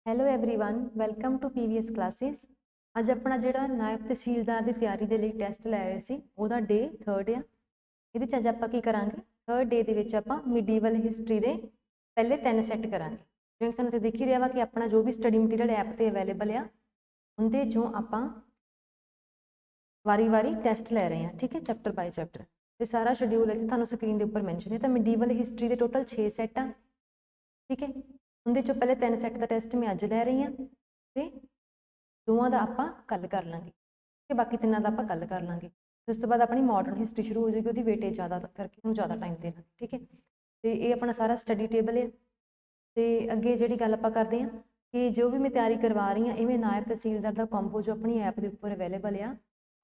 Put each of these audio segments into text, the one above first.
Hello everyone welcome to PVS classes. ਅੱਜ ਆਪਣਾ ਜਿਹੜਾ ਨਾਇਬ ਤਹਿਸੀਲਦਾਰ ਦੀ ਤਿਆਰੀ ਦੇ ਲਈ ਟੈਸਟ ਲੈ ਰਹੇ ਸੀ ਉਹਦਾ ਡੇ 3rd ਆ। ਇਹਦੇ ਚ ਅੱਜ ਆਪਾਂ ਕੀ ਕਰਾਂਗੇ, 3rd ਡੇ ਦੇ ਵਿੱਚ ਆਪਾਂ ਮੀਡੀਵਲ ਹਿਸਟਰੀ ਦੇ ਪਹਿਲੇ 3 ਸੈੱਟ ਕਰਾਂਗੇ। ਜਿਵੇਂ ਤੁਹਾਨੂੰ ਤੇ ਦਿਖ ਹੀ ਰਿਹਾ ਵਾ ਕਿ ਆਪਣਾ ਜੋ ਵੀ ਸਟੱਡੀ ਮਟੀਰੀਅਲ ਐਪ ਤੇ ਅਵੇਲੇਬਲ ਆ ਉਹਦੇ ਚੋਂ ਆਪਾਂ ਵਾਰੀ-ਵਾਰੀ ਟੈਸਟ ਲੈ ਰਹੇ ਹਾਂ। ਠੀਕ ਹੈ, ਚੈਪਟਰ ਬਾਈ ਚੈਪਟਰ ਤੇ ਸਾਰਾ ਸ਼ਡਿਊਲ ਇੱਥੇ ਤੁਹਾਨੂੰ ਸਕਰੀਨ ਦੇ ਉੱਪਰ ਮੈਂਸ਼ਨ ਹੈ। ਤਾਂ ਮੀਡੀਵਲ ਹਿਸਟਰੀ ਦੇ ਟੋਟਲ 6 ਸੈੱਟ ਆ। ठीक है, उनके चो पहले 3 सैट का टेस्ट मैं अज लै रही हाँ तो दोवां का आपां कल कर लाँगे कि बाकी तिना का आपां कल कर लाँगे। उस तो बाद अपनी मॉडर्न हिस्ट्री शुरू हो जाएगी, वो वेटेज ज़्यादा करके उन्होंने ज़्यादा टाइम देना। ठीक है, तो ये अपना सारा स्टडी टेबल है। तो अगे जी गल आपां करते हैं कि जो भी मैं तैयारी करवा रही हाँ इवें नायब तहसीलदार का कॉम्बो जो अपनी ऐप के उपर अवेलेबल आ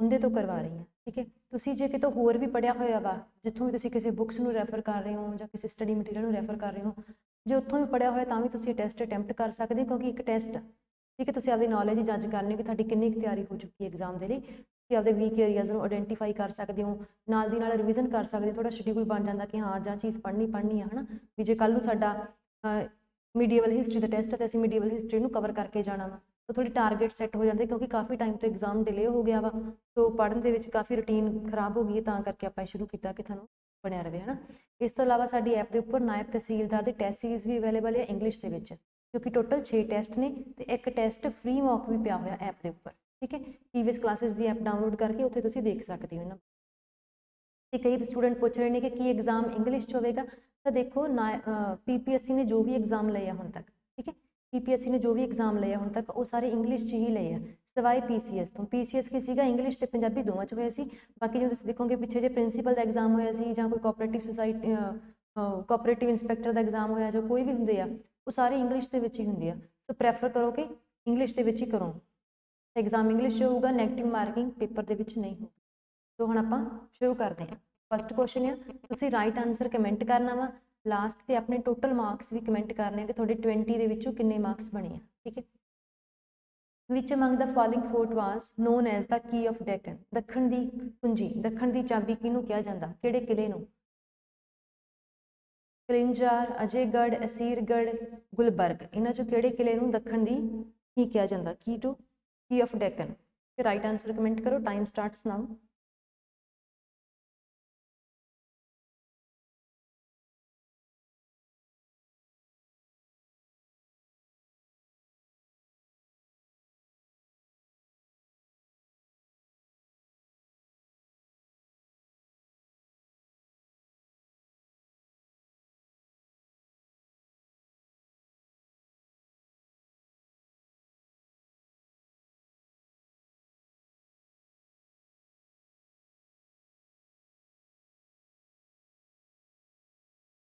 उनके तो करवा रही हाँ। ठीक है, तुसीं जे कितों होर भी पढ़िया होया वा जितों भी तुसीं किसी बुक्स नूं रैफर कर रहे हो या किसी स्टडी मटीरियल नूं रैफर कर रहे हो, जो उत्थों भी पढ़िया होया तां भी तुसीं टैसट अटैम्प्ट कर सकते हो, क्योंकि एक टैसट ठीक है तुसीं आपदी नॉलेज जज करनी कि तुहाडी किन्नी तैयारी हो चुकी है एग्जाम के लिए। तुसीं आपदे वीक एरियाज़ नूं आइडेंटिफाई कर सकते हो, नाल दी नाल रिविजन कर सकते हो। थोड़ा शेड्यूल बन जाता कि हाँ अज चीज़ पढ़नी है ना, भी जे कल नूं साडा मीडिएवल हिस्टरी का टैसट है तो असीं मीडिएवल हिस्टरी नूं कवर करके जाना वा, तो थोड़ी टारगेट सैट हो जाते, क्योंकि काफ़ी टाइम तो एग्जाम डिले हो गया वा, तो पढ़ने के विच काफ़ी रूटीन खराब हो गई है, तां करके आपां शुरू किया कि तुहानूं बनया रहे है ना। इस तो इलावा साडी ऐप के उपर नायब तहसीलदार की टैस्ट सीरीज़ भी अवेलेबल है इंग्लिश के विच, क्योंकि टोटल 6 टैसट ने तो एक टैसट फ्री मॉक भी पिया होया ऐप के उपर। ठीक है, पीवीएस क्लासेस की ऐप डाउनलोड करके उत्थे तुसीं देख सकते हो ना। तो कई स्टूडेंट पूछ रहे हैं कि एग्जाम इंग्लिश च होगा, तो देखो ना पीपीएससी ने जो भी एग्जाम लिया हुण तक, ठीक है पीपीएससी ने जो भी एग्जाम लिया हुण तक वो सारे इंग्लिश च ही लिए सिवाय पीसीएस तो। पीसीएस की सीगा इंग्लिश तो पंजाबी दोवां च होया सी। बाकी जो तुसीं देखोगे पिछे जे प्रिंसीपल का एग्जाम होया सी जां कोई कोऑपरेटिव सोसाइटी कोऑपरेटिव इंस्पैक्टर का एग्जाम होया जो कोई भी हुंदे आ वो सारे इंग्लिश के विच ही हुंदे आ। सो प्रैफर करो कि इंग्लिश के विच ही करो, एग्जाम इंग्लिश होगा, नैगेटिव मार्किंग पेपर के विच नहीं होगी। तो हुण आपां शुरू करते हैं। फस्ट क्वेश्चन है तुसीं राइट आंसर कमेंट करना वा, लास्ट ते अपने टोटल मार्क्स भी कमेंट करने कि तुहाडे 20 दे विचों किन्ने मार्क्स बने हैं। ठीक है, which among the following fort was known as the key of Deccan, दखण दी कुंजी दखण दी चाबी किहनूं कहा जांदा, किहड़े किले नूं? कलिंजार, अजयगढ़, असीरगढ़, गुलबर्ग, इन्हां चों किहड़े किले नूं दखण दी की कहा जांदा, की to key of Deccan? Right answer comment करो, टाइम स्टार्ट्स नाउ।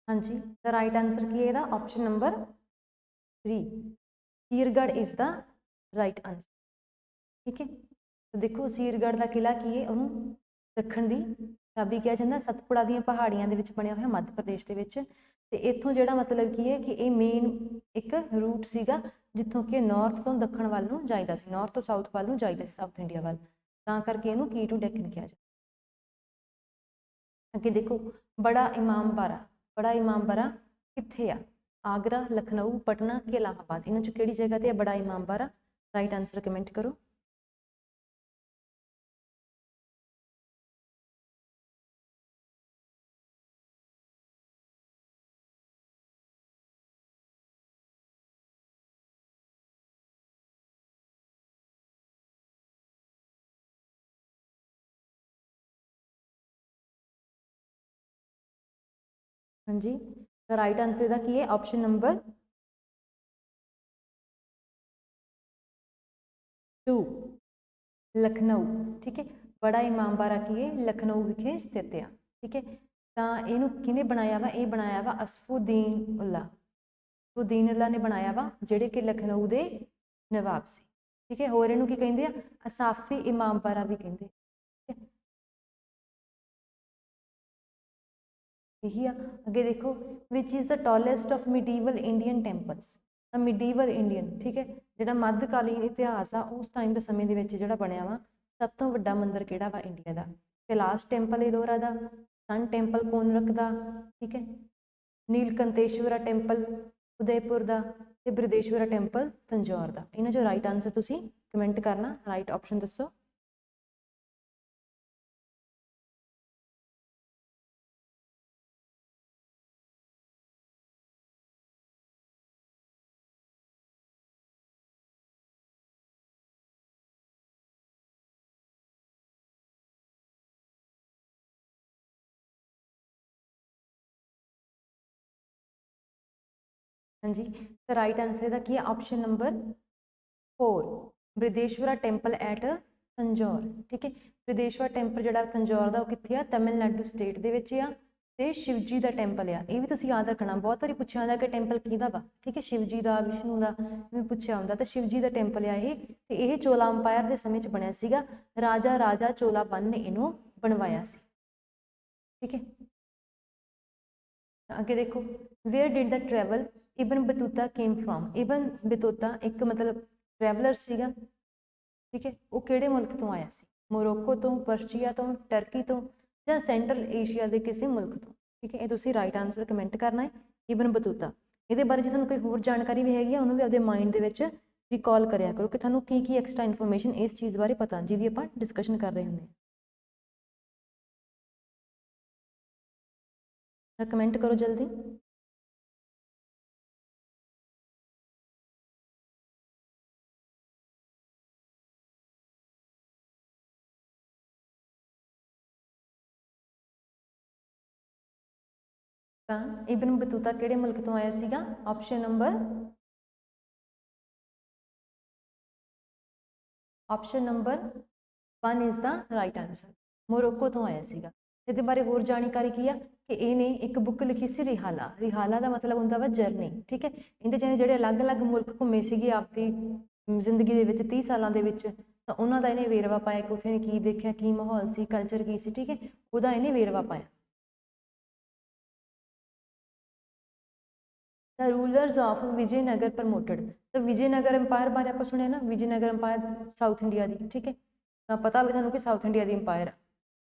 हाँ जी, द राइट आंसर की है option number 3, Asirgarh is the right answer. ठीक है, तो देखो सीरगढ़ का किला की है, उन्होंने दखण की चाबी कहा जाता। सतपुड़ा दी पहाड़ियां दे विच बनया हुआ मध्य प्रदेश के विच, ते इत्थों जिहड़ा मतलब की है कि ये मेन एक रूट सीगा जित्थों कि नॉर्थ तो दखण वाल नूं जाईदा सी, नॉर्थ तो साउथ वाल नूं जाईदा सी, साउथ इंडिया वाल, तां करके इहनूं की टू डेकन कहा जाता। अगे देखो बड़ा इमामबाड़ा, बड़ा इमामबाड़ा कित्थे आ? आगरा, लखनऊ, पटना के इलाहाबाद, इन्हां चों किहड़ी जगह ते बड़ा इमामबाड़ा? राइट आंसर कमेंट करो। हाँ जी, द राइट आंसर का की है ऑप्शन नंबर 2, लखनऊ। ठीक है, बड़ा इमामबाड़ा की है लखनऊ विखे स्थित है। ठीक है, तो इनू किने बनाया वा? ये बनाया वा असफुद्दीन उल्ला, असफुद्दीन उल्ला ने बनाया वा, जेडे कि लखनऊ के नवाब से। ठीक है, होर इनू की कहते हैं? असाफी इमामबाड़ा भी कहते। यही आ। अगे देखो which is the tallest of medieval Indian temples, medieval Indian. ठीक है, जो मध्यकालीन इतिहास आ उस टाइम के समय जो बनया वा सब तो वड्डा मंदिर किहड़ा वा इंडिया का? कैलाश टैंपल एलोरा का, सन टैंपल कोनरक का, ठीक है, नीलकंतेश्वरा टैंपल उदयपुर का, ਤੇ ਬ੍ਰਿਹਦੇਸ਼ਵਰਾ ਟੈਂਪਲ ਤੰਜੌਰ ਦਾ। ਇਹਨਾਂ ਚੋਂ ਰਾਈਟ ਆਨਸਰ ਤੁਸੀਂ ਕਮੈਂਟ ਕਰਨਾ, ਰਾਈਟ ਆਪਸ਼ਨ ਦੱਸੋ। हाँ जी, तो राइट आंसर का की है option number 4 Brihadeeswara temple at Tanjore. ठीक है, बृहदेश्वरा टैंपल जो तंजौर का कितने तमिलनाडु स्टेट के ते शिवजी का टैंपल आ। ये भी तुम याद रखना, बहुत बारी पूछा जाता कि टैंपल किहदा वा। ठीक है, शिवजी का विष्णु का भी पूछा होंगे। तो शिवजी का टैंपल आ ये चोला अंपायर के समय बनया सीगा, राजा राजा चोला बन ने इनू बनवाया सी। ठीक है, आगे देखो, where did the travel Ibn Battuta came from. Ibn Battuta एक मतलब ट्रैवलर सीगा। ठीक है, वो किहड़े मुल्क तो आया सी, मोरक्को तो, पर्शिया तो, टर्की तो, या सेंट्रल एशिया के किसी मुल्क तो। ठीक है, ये तुसीं राइट आंसर कमेंट करना है, इबन बतूता। ये बारे जो तुहानूं कोई होर जानकारी भी हैगी उन्होंने भी अपने माइंड दे विच रिकॉल करिया करो कि तुहानूं की एक्सट्रा इन्फॉर्मेशन इस चीज़ बारे पता जिहदी आपां डिस्कशन कर रहे हुंदे हां। कमेंट करो जल्दी। ਤਾਂ ਇਬਨ ਬਤੂਤਾ ਕਿਹੜੇ ਮੁਲਕ ਤੋਂ ਆਇਆ ਸੀਗਾ? Option number 1 is the right answer, Morocco तो आया सीगा। ਇਹਦੇ ਬਾਰੇ ਹੋਰ ਜਾਣਕਾਰੀ ਕੀ ਆ ਕਿ ਇਹਨੇ ਇੱਕ ਬੁੱਕ ਲਿਖੀ ਸੀ ਰਿਹਾਲਾ। ਰਿਹਾਲਾ ਦਾ ਮਤਲਬ ਹੁੰਦਾ ਵਾ ਜਰਨੀ। ਠੀਕ ਹੈ, ਇਹਦੇ 'ਚ ਜਿਹੜੇ ਅਲੱਗ-ਅਲੱਗ ਮੁਲਕ ਘੁੰਮੇ ਸੀਗੇ ਆਪਦੀ ਜ਼ਿੰਦਗੀ ਦੇ ਵਿੱਚ 30 ਸਾਲਾਂ ਦੇ ਵਿੱਚ, ਤਾਂ ਉਹਨਾਂ ਦਾ ਇਹਨੇ ਵੇਰਵਾ ਪਾਇਆ ਕਿ ਉੱਥੇ ਕੀ ਦੇਖਿਆ, ਕੀ ਮਾਹੌਲ ਸੀ, ਕਲਚਰ ਕੀ ਸੀ। ਠੀਕ ਹੈ, ਉਹਦਾ ਇਹਨੇ ਵੇਰਵਾ ਪਾਇਆ। The rulers of Vijayanagar promoted. तो विजयनगर अंपायर बारे आप सुने ना, विजयनगर अंपायर साउथ इंडिया की। ठीक है, तो पता भी थानू कि साउथ इंडिया की अंपायर।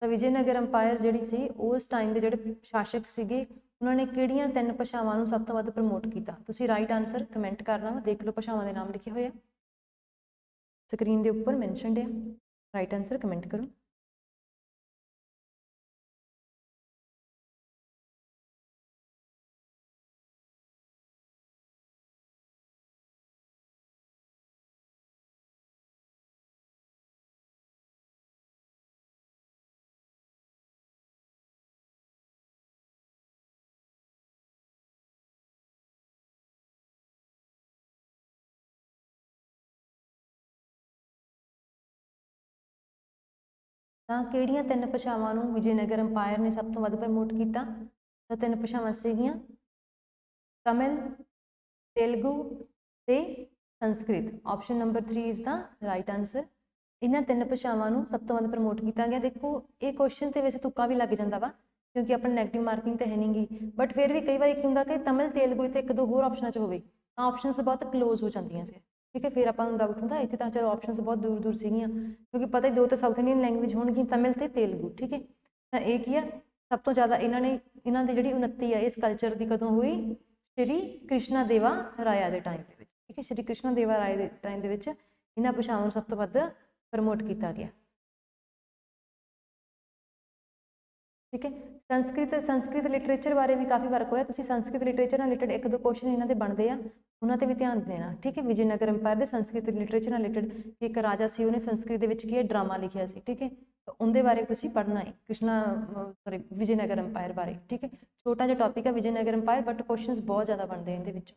तो विजयनगर अंपायर जी सी उस टाइम के जोड़े शासक से उन्होंने किहड़ियां 3 भाषावां नूं सब तो वध प्रमोट किया? तुसीं राइट आंसर कमेंट करना वा, देख लो भाषावां के नाम लिखे हुए हैं स्क्रीन के उपर मैनशनड है। राइट आंसर कमेंट करो। ਤਾਂ ਕਿਹੜੀਆਂ 3 ਭਾਸ਼ਾਵਾਂ ਨੂੰ ਵਿਜੇਨਗਰ ਅੰਪਾਇਰ ਨੇ ਸਭ ਤੋਂ ਵੱਧ ਪ੍ਰਮੋਟ ਕੀਤਾ? ਤਾਂ 3 ਭਾਸ਼ਾਵਾਂ ਸੀਗੀਆਂ ਤਮਿਲ, तेलुगू ਤੇ Sanskrit. Option number 3 is the right answer. ਇਹਨਾਂ 3 ਭਾਸ਼ਾਵਾਂ ਨੂੰ ਸਭ ਤੋਂ ਵੱਧ ਪ੍ਰਮੋਟ ਕੀਤਾ ਗਿਆ। ਦੇਖੋ ਇਹ ਕੁਐਸਚਨ ਤੇ ਵੈਸੇ ਤੁੱਕਾ ਵੀ ਲੱਗ ਜਾਂਦਾ ਵਾ ਕਿਉਂਕਿ ਆਪਣੀ ਨੈਗੇਟਿਵ ਮਾਰਕਿੰਗ ਤਾਂ ਹੈ ਨਹੀਂਗੀ, ਬਟ ਫਿਰ ਵੀ ਕਈ ਵਾਰ ਕੀ ਹੁੰਦਾ ਕਿ ਤਮਿਲ, ਤੇਲਗੂ ਤੇ ਇੱਕ ਦੋ ਹੋਰ ਆਪਸ਼ਨਾਂ 'ਚ ਹੋਵੇ ਤਾਂ ਆਪਸ਼ਨਸ ਬਹੁਤ ਕਲੋਜ਼ ਹੋ ਜਾਂਦੀਆਂ ਫਿਰ। ठीक है, फिर आप डाउट होंगे इतने तो चलो ऑप्शनस बहुत दूर दूर सीगियां क्योंकि पता ही 2 तो साउथ इंडियन लैंग्वेज होगी तमिल ते तेलुगू। ठीक है, तो ये की है सब तो ज़्यादा इन्होंने इन्हों की जी उन्नति है इस कल्चर की कदों हुई? श्री कृष्णा देवा राया के टाइम के। ठीक है, श्री कृष्णा देवा राय के टाइम के इन्होंने भाषावां सब तो वध प्रमोट किया गया। ठीक है, संस्कृत लिटरेचर बारे भी काफ़ी फर्क होया। तुसीं संस्कृत लिटरेचर नाल रिलेटेड एक दो क्वेश्चन इन्हों के बनते हैं, उन्होंने भी ध्यान देना। ठीक है, विजयनगर अंपायर के संस्कृत लिटरेचर नाल रिलेटेड एक राजा सी उन्हें संस्कृत की है ड्रामा लिखा सी। ठीक है, तो उनके बारे तुसीं पढ़ना है कृष्णा सॉरी विजयनगर अंपायर बारे। ठीक है, छोटा जिहा टॉपिक है विजयनगर अंपायर बट क्वेश्चन बहुत ज़्यादा बनते हैं इहदे विच।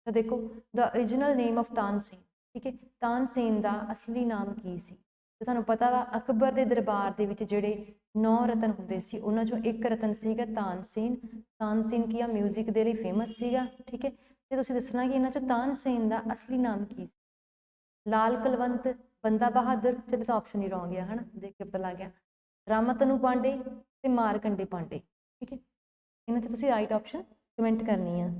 तो देखो the original name of Tansen. ठीक है, तानसेन का असली नाम की सी? तो तुहानूं पता वा अकबर के दरबार के विच जिहड़े 9 रतन होंदे सी उन्हां चों एक रतन सीगा तानसेन। तानसेन की म्यूजिक के लिए फेमस सीगा। ठीक है, तो तुसीं दसना कि इन्हां चों तानसेन का असली नाम की सी? लाल कलवंत, बंदा बहादुर, चलो तो ऑप्शन ही रॉन्ग है ना, देख के पता लग गया। रामातनु पांडे ते मारकंडे पांडे। ठीक है, इन्हां चों तुसीं राइट ऑप्शन कमेंट करनी है।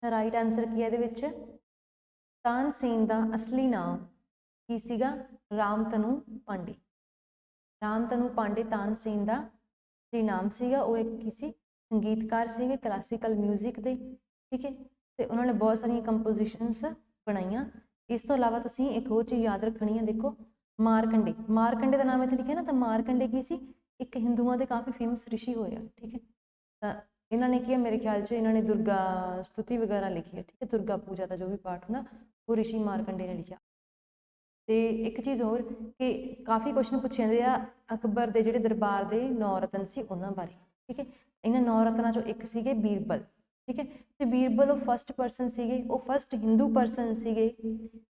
ਰਾਈਟ ਆਨਸਰ ਕੀ ਹੈ ਇਹਦੇ ਵਿੱਚ? ਤਾਨਸੇਨ ਦਾ ਅਸਲੀ ਨਾਮ ਕੀ ਸੀਗਾ? ਰਾਮਤਨੂ ਪਾਂਡੇ। ਰਾਮਤਨੂ ਪਾਂਡੇ ਤਾਨਸੇਨ ਦਾ ਅਸਲੀ ਨਾਮ ਸੀਗਾ। ਉਹ ਇੱਕ ਕਿਸੇ ਸੰਗੀਤਕਾਰ ਸੀਗੇ ਕਲਾਸੀਕਲ ਮਿਊਜ਼ਿਕ ਦੇ, ਠੀਕ ਹੈ, ਤੇ ਉਹਨਾਂ ਨੇ ਬਹੁਤ ਸਾਰੀਆਂ ਕੰਪੋਜੀਸ਼ਨਸ ਬਣਾਈਆਂ। ਇਸ ਤੋਂ ਇਲਾਵਾ ਤੁਸੀਂ ਇੱਕ ਹੋਰ ਚੀਜ਼ ਯਾਦ ਰੱਖਣੀ ਹੈ, ਦੇਖੋ ਮਾਰਕੰਡੇ। ਮਾਰਕੰਡੇ ਦਾ ਨਾਮ ਇੱਥੇ ਲਿਖਿਆ ਨਾ, ਤਾਂ ਮਾਰਕੰਡੇ ਕੀ ਸੀ? ਇੱਕ ਹਿੰਦੂਆਂ ਦੇ ਕਾਫੀ ਫੇਮਸ ਰਿਸ਼ੀ ਹੋਏ ਆ, ਠੀਕ ਹੈ। ਤਾਂ ਇਹਨਾਂ ਨੇ ਕੀ ਹੈ, ਮੇਰੇ ਖਿਆਲ 'ਚ ਇਹਨਾਂ ਨੇ ਦੁਰਗਾ ਸਤੁਤੀ ਵਗੈਰਾ ਲਿਖੀ ਹੈ, ਠੀਕ ਹੈ, ਦੁਰਗਾ ਪੂਜਾ ਦਾ ਜੋ ਵੀ ਪਾਠ ਹੁੰਦਾ ਉਹ ਰਿਸ਼ੀ ਮਾਰਕੰਡੇ ਨੇ ਲਿਖਿਆ। ਤੇ ਇੱਕ ਚੀਜ਼ ਹੋਰ ਕਿ ਕਾਫੀ ਕੁਐਸਚਨ ਪੁੱਛੇ ਜਾਂਦੇ ਆ ਅਕਬਰ ਦੇ ਜਿਹੜੇ ਦਰਬਾਰ ਦੇ 9 ਰਤਨ ਸੀ ਉਹਨਾਂ ਬਾਰੇ, ਠੀਕ ਹੈ। ਇਹਨਾਂ 9 ਰਤਨਾਂ ਚੋਂ ਇੱਕ ਸੀਗੇ ਬੀਰਬਲ, ਠੀਕ ਹੈ। ਤੇ ਬੀਰਬਲ ਉਹ ਫਸਟ ਪਰਸਨ ਸੀਗੇ, ਉਹ ਫਸਟ ਹਿੰਦੂ ਪਰਸਨ ਸੀਗੇ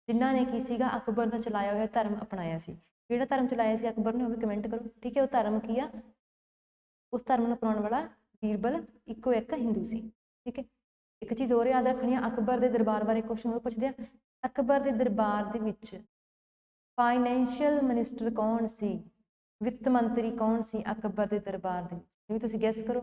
ਜਿਨ੍ਹਾਂ ਨੇ ਕੀ ਸੀਗਾ ਅਕਬਰ ਦਾ ਚਲਾਇਆ ਹੋਇਆ ਧਰਮ ਅਪਣਾਇਆ ਸੀ। ਕਿਹੜਾ ਧਰਮ ਚਲਾਇਆ ਸੀ ਅਕਬਰ ਨੇ ਉਹ ਵੀ ਕਮੈਂਟ ਕਰੋ, ਠੀਕ ਹੈ। ਉਹ ਧਰਮ ਕੀ ਆ? ਉਸ ਧਰਮ ਨੂੰ ਅਪਣਾਉਣ ਵਾਲਾ ਬੀਰਬਲ ਇੱਕੋ ਇੱਕ ਹਿੰਦੂ ਸੀ, ਠੀਕ ਹੈ। ਇੱਕ ਚੀਜ਼ ਹੋਰ ਯਾਦ ਰੱਖਣੀ ਆ, ਅਕਬਰ ਦੇ ਦਰਬਾਰ ਬਾਰੇ ਕੁਐਸਚਨ ਹੋਰ ਪੁੱਛਦੇ ਆ, ਅਕਬਰ ਦੇ ਦਰਬਾਰ ਦੇ ਵਿੱਚ ਫਾਈਨੈਂਸ਼ੀਅਲ ਮਿਨਿਸਟਰ ਕੌਣ ਸੀ? ਵਿੱਤ ਮੰਤਰੀ ਕੌਣ ਸੀ ਅਕਬਰ ਦੇ ਦਰਬਾਰ ਦੇ ਵਿੱਚ? ਇਹ ਵੀ ਤੁਸੀਂ ਗੈਸ ਕਰੋ,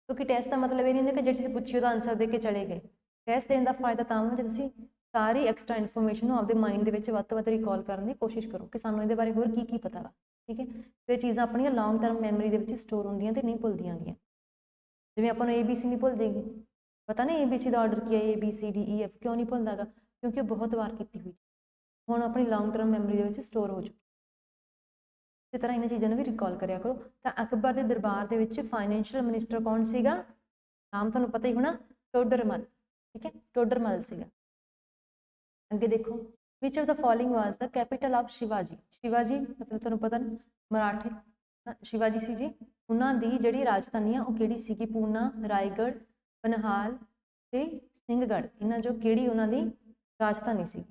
ਕਿਉਂਕਿ ਟੈਸਟ ਦਾ ਮਤਲਬ ਇਹ ਨਹੀਂ ਹੁੰਦਾ ਕਿ ਜਿਹੜੀ ਚੀਜ਼ ਪੁੱਛੀ ਉਹਦਾ ਆਨਸਰ ਦੇ ਕੇ ਚਲੇ ਗਏ। ਟੈਸਟ ਦੇਣ ਦਾ ਫਾਇਦਾ ਤਾਂ ਹੁੰਦਾ ਜੇ ਤੁਸੀਂ ਸਾਰੀ ਐਕਸਟਰਾ ਇਨਫੋਰਮੇਸ਼ਨ ਨੂੰ ਆਪਦੇ ਮਾਈਂਡ ਦੇ ਵਿੱਚ ਵੱਧ ਤੋਂ ਵੱਧ ਰਿਕਾਲ ਕਰਨ ਦੀ ਕੋਸ਼ਿਸ਼ ਕਰੋ ਕਿ ਸਾਨੂੰ ਇਹਦੇ ਬਾਰੇ ਹੋਰ ਕੀ ਕੀ ਪਤਾ ਵਾ, ਠੀਕ ਹੈ। ਤੇ ਚੀਜ਼ਾਂ ਆਪਣੀਆਂ ਲੌਂਗ ਟਰਮ ਮੈਮਰੀ ਦੇ ਵਿੱਚ ਸਟੋਰ ਹੁੰਦੀਆਂ ਤੇ ਨਹੀਂ ਭੁੱਲਦੀਆਂ ਗੀਆਂ। ਜਿਵੇਂ ਆਪਾਂ ਨੂੰ ABC ਨਹੀਂ ਭੁੱਲਦੇਗੀ, ਪਤਾ ਨਹੀਂ ABC ਦਾ ਆਰਡਰ ਕੀ ਹੈ, ABCDEF ਕਿਉਂ ਨਹੀਂ ਭੁੱਲਦਾਗਾ? ਕਿਉਂਕਿ ਉਹ ਬਹੁਤ ਵਾਰ ਕੀਤੀ ਹੋਈ, ਹੁਣ ਆਪਣੀ ਲੌਂਗ ਟਰਮ ਮੈਮਰੀ ਦੇ ਵਿੱਚ ਸਟੋਰ ਹੋ ਚੁੱਕੀ। ਇਸੇ ਤਰ੍ਹਾਂ ਇਹਨਾਂ ਚੀਜ਼ਾਂ ਨੂੰ ਵੀ ਰਿਕਾਲ ਕਰਿਆ ਕਰੋ। ਤਾਂ ਅਕਬਰ ਦੇ ਦਰਬਾਰ ਦੇ ਵਿੱਚ ਫਾਈਨੈਂਸ਼ੀਅਲ ਮਿਨਿਸਟਰ ਕੌਣ ਸੀਗਾ? ਨਾਮ ਤੁਹਾਨੂੰ ਪਤਾ ਹੀ ਹੋਣਾ, ਟੋਡਰਮਲ, ਠੀਕ ਹੈ, ਟੋਡਰਮਲ ਸੀਗਾ। ਅੱਗੇ ਦੇਖੋ, which of the following was the capital of Shivaji. Shivaji ਮਤਲਬ ਤੁਹਾਨੂੰ ਪਤਾ ਮਰਾਠੇ ਸ਼ਿਵਾਜੀ ਸੀ ਜੀ, ਉਹਨਾਂ ਦੀ ਜਿਹੜੀ ਰਾਜਧਾਨੀ ਆ ਉਹ ਕਿਹੜੀ ਸੀਗੀ? ਪੂਨਾ, ਰਾਏਗੜ੍ਹ, ਪਨਹਾਲ ਤੇ ਸਿੰਘਗੜ੍ਹ, ਇਹਨਾਂ ਜੋ ਕਿਹੜੀ ਉਹਨਾਂ ਦੀ ਰਾਜਧਾਨੀ ਸੀ?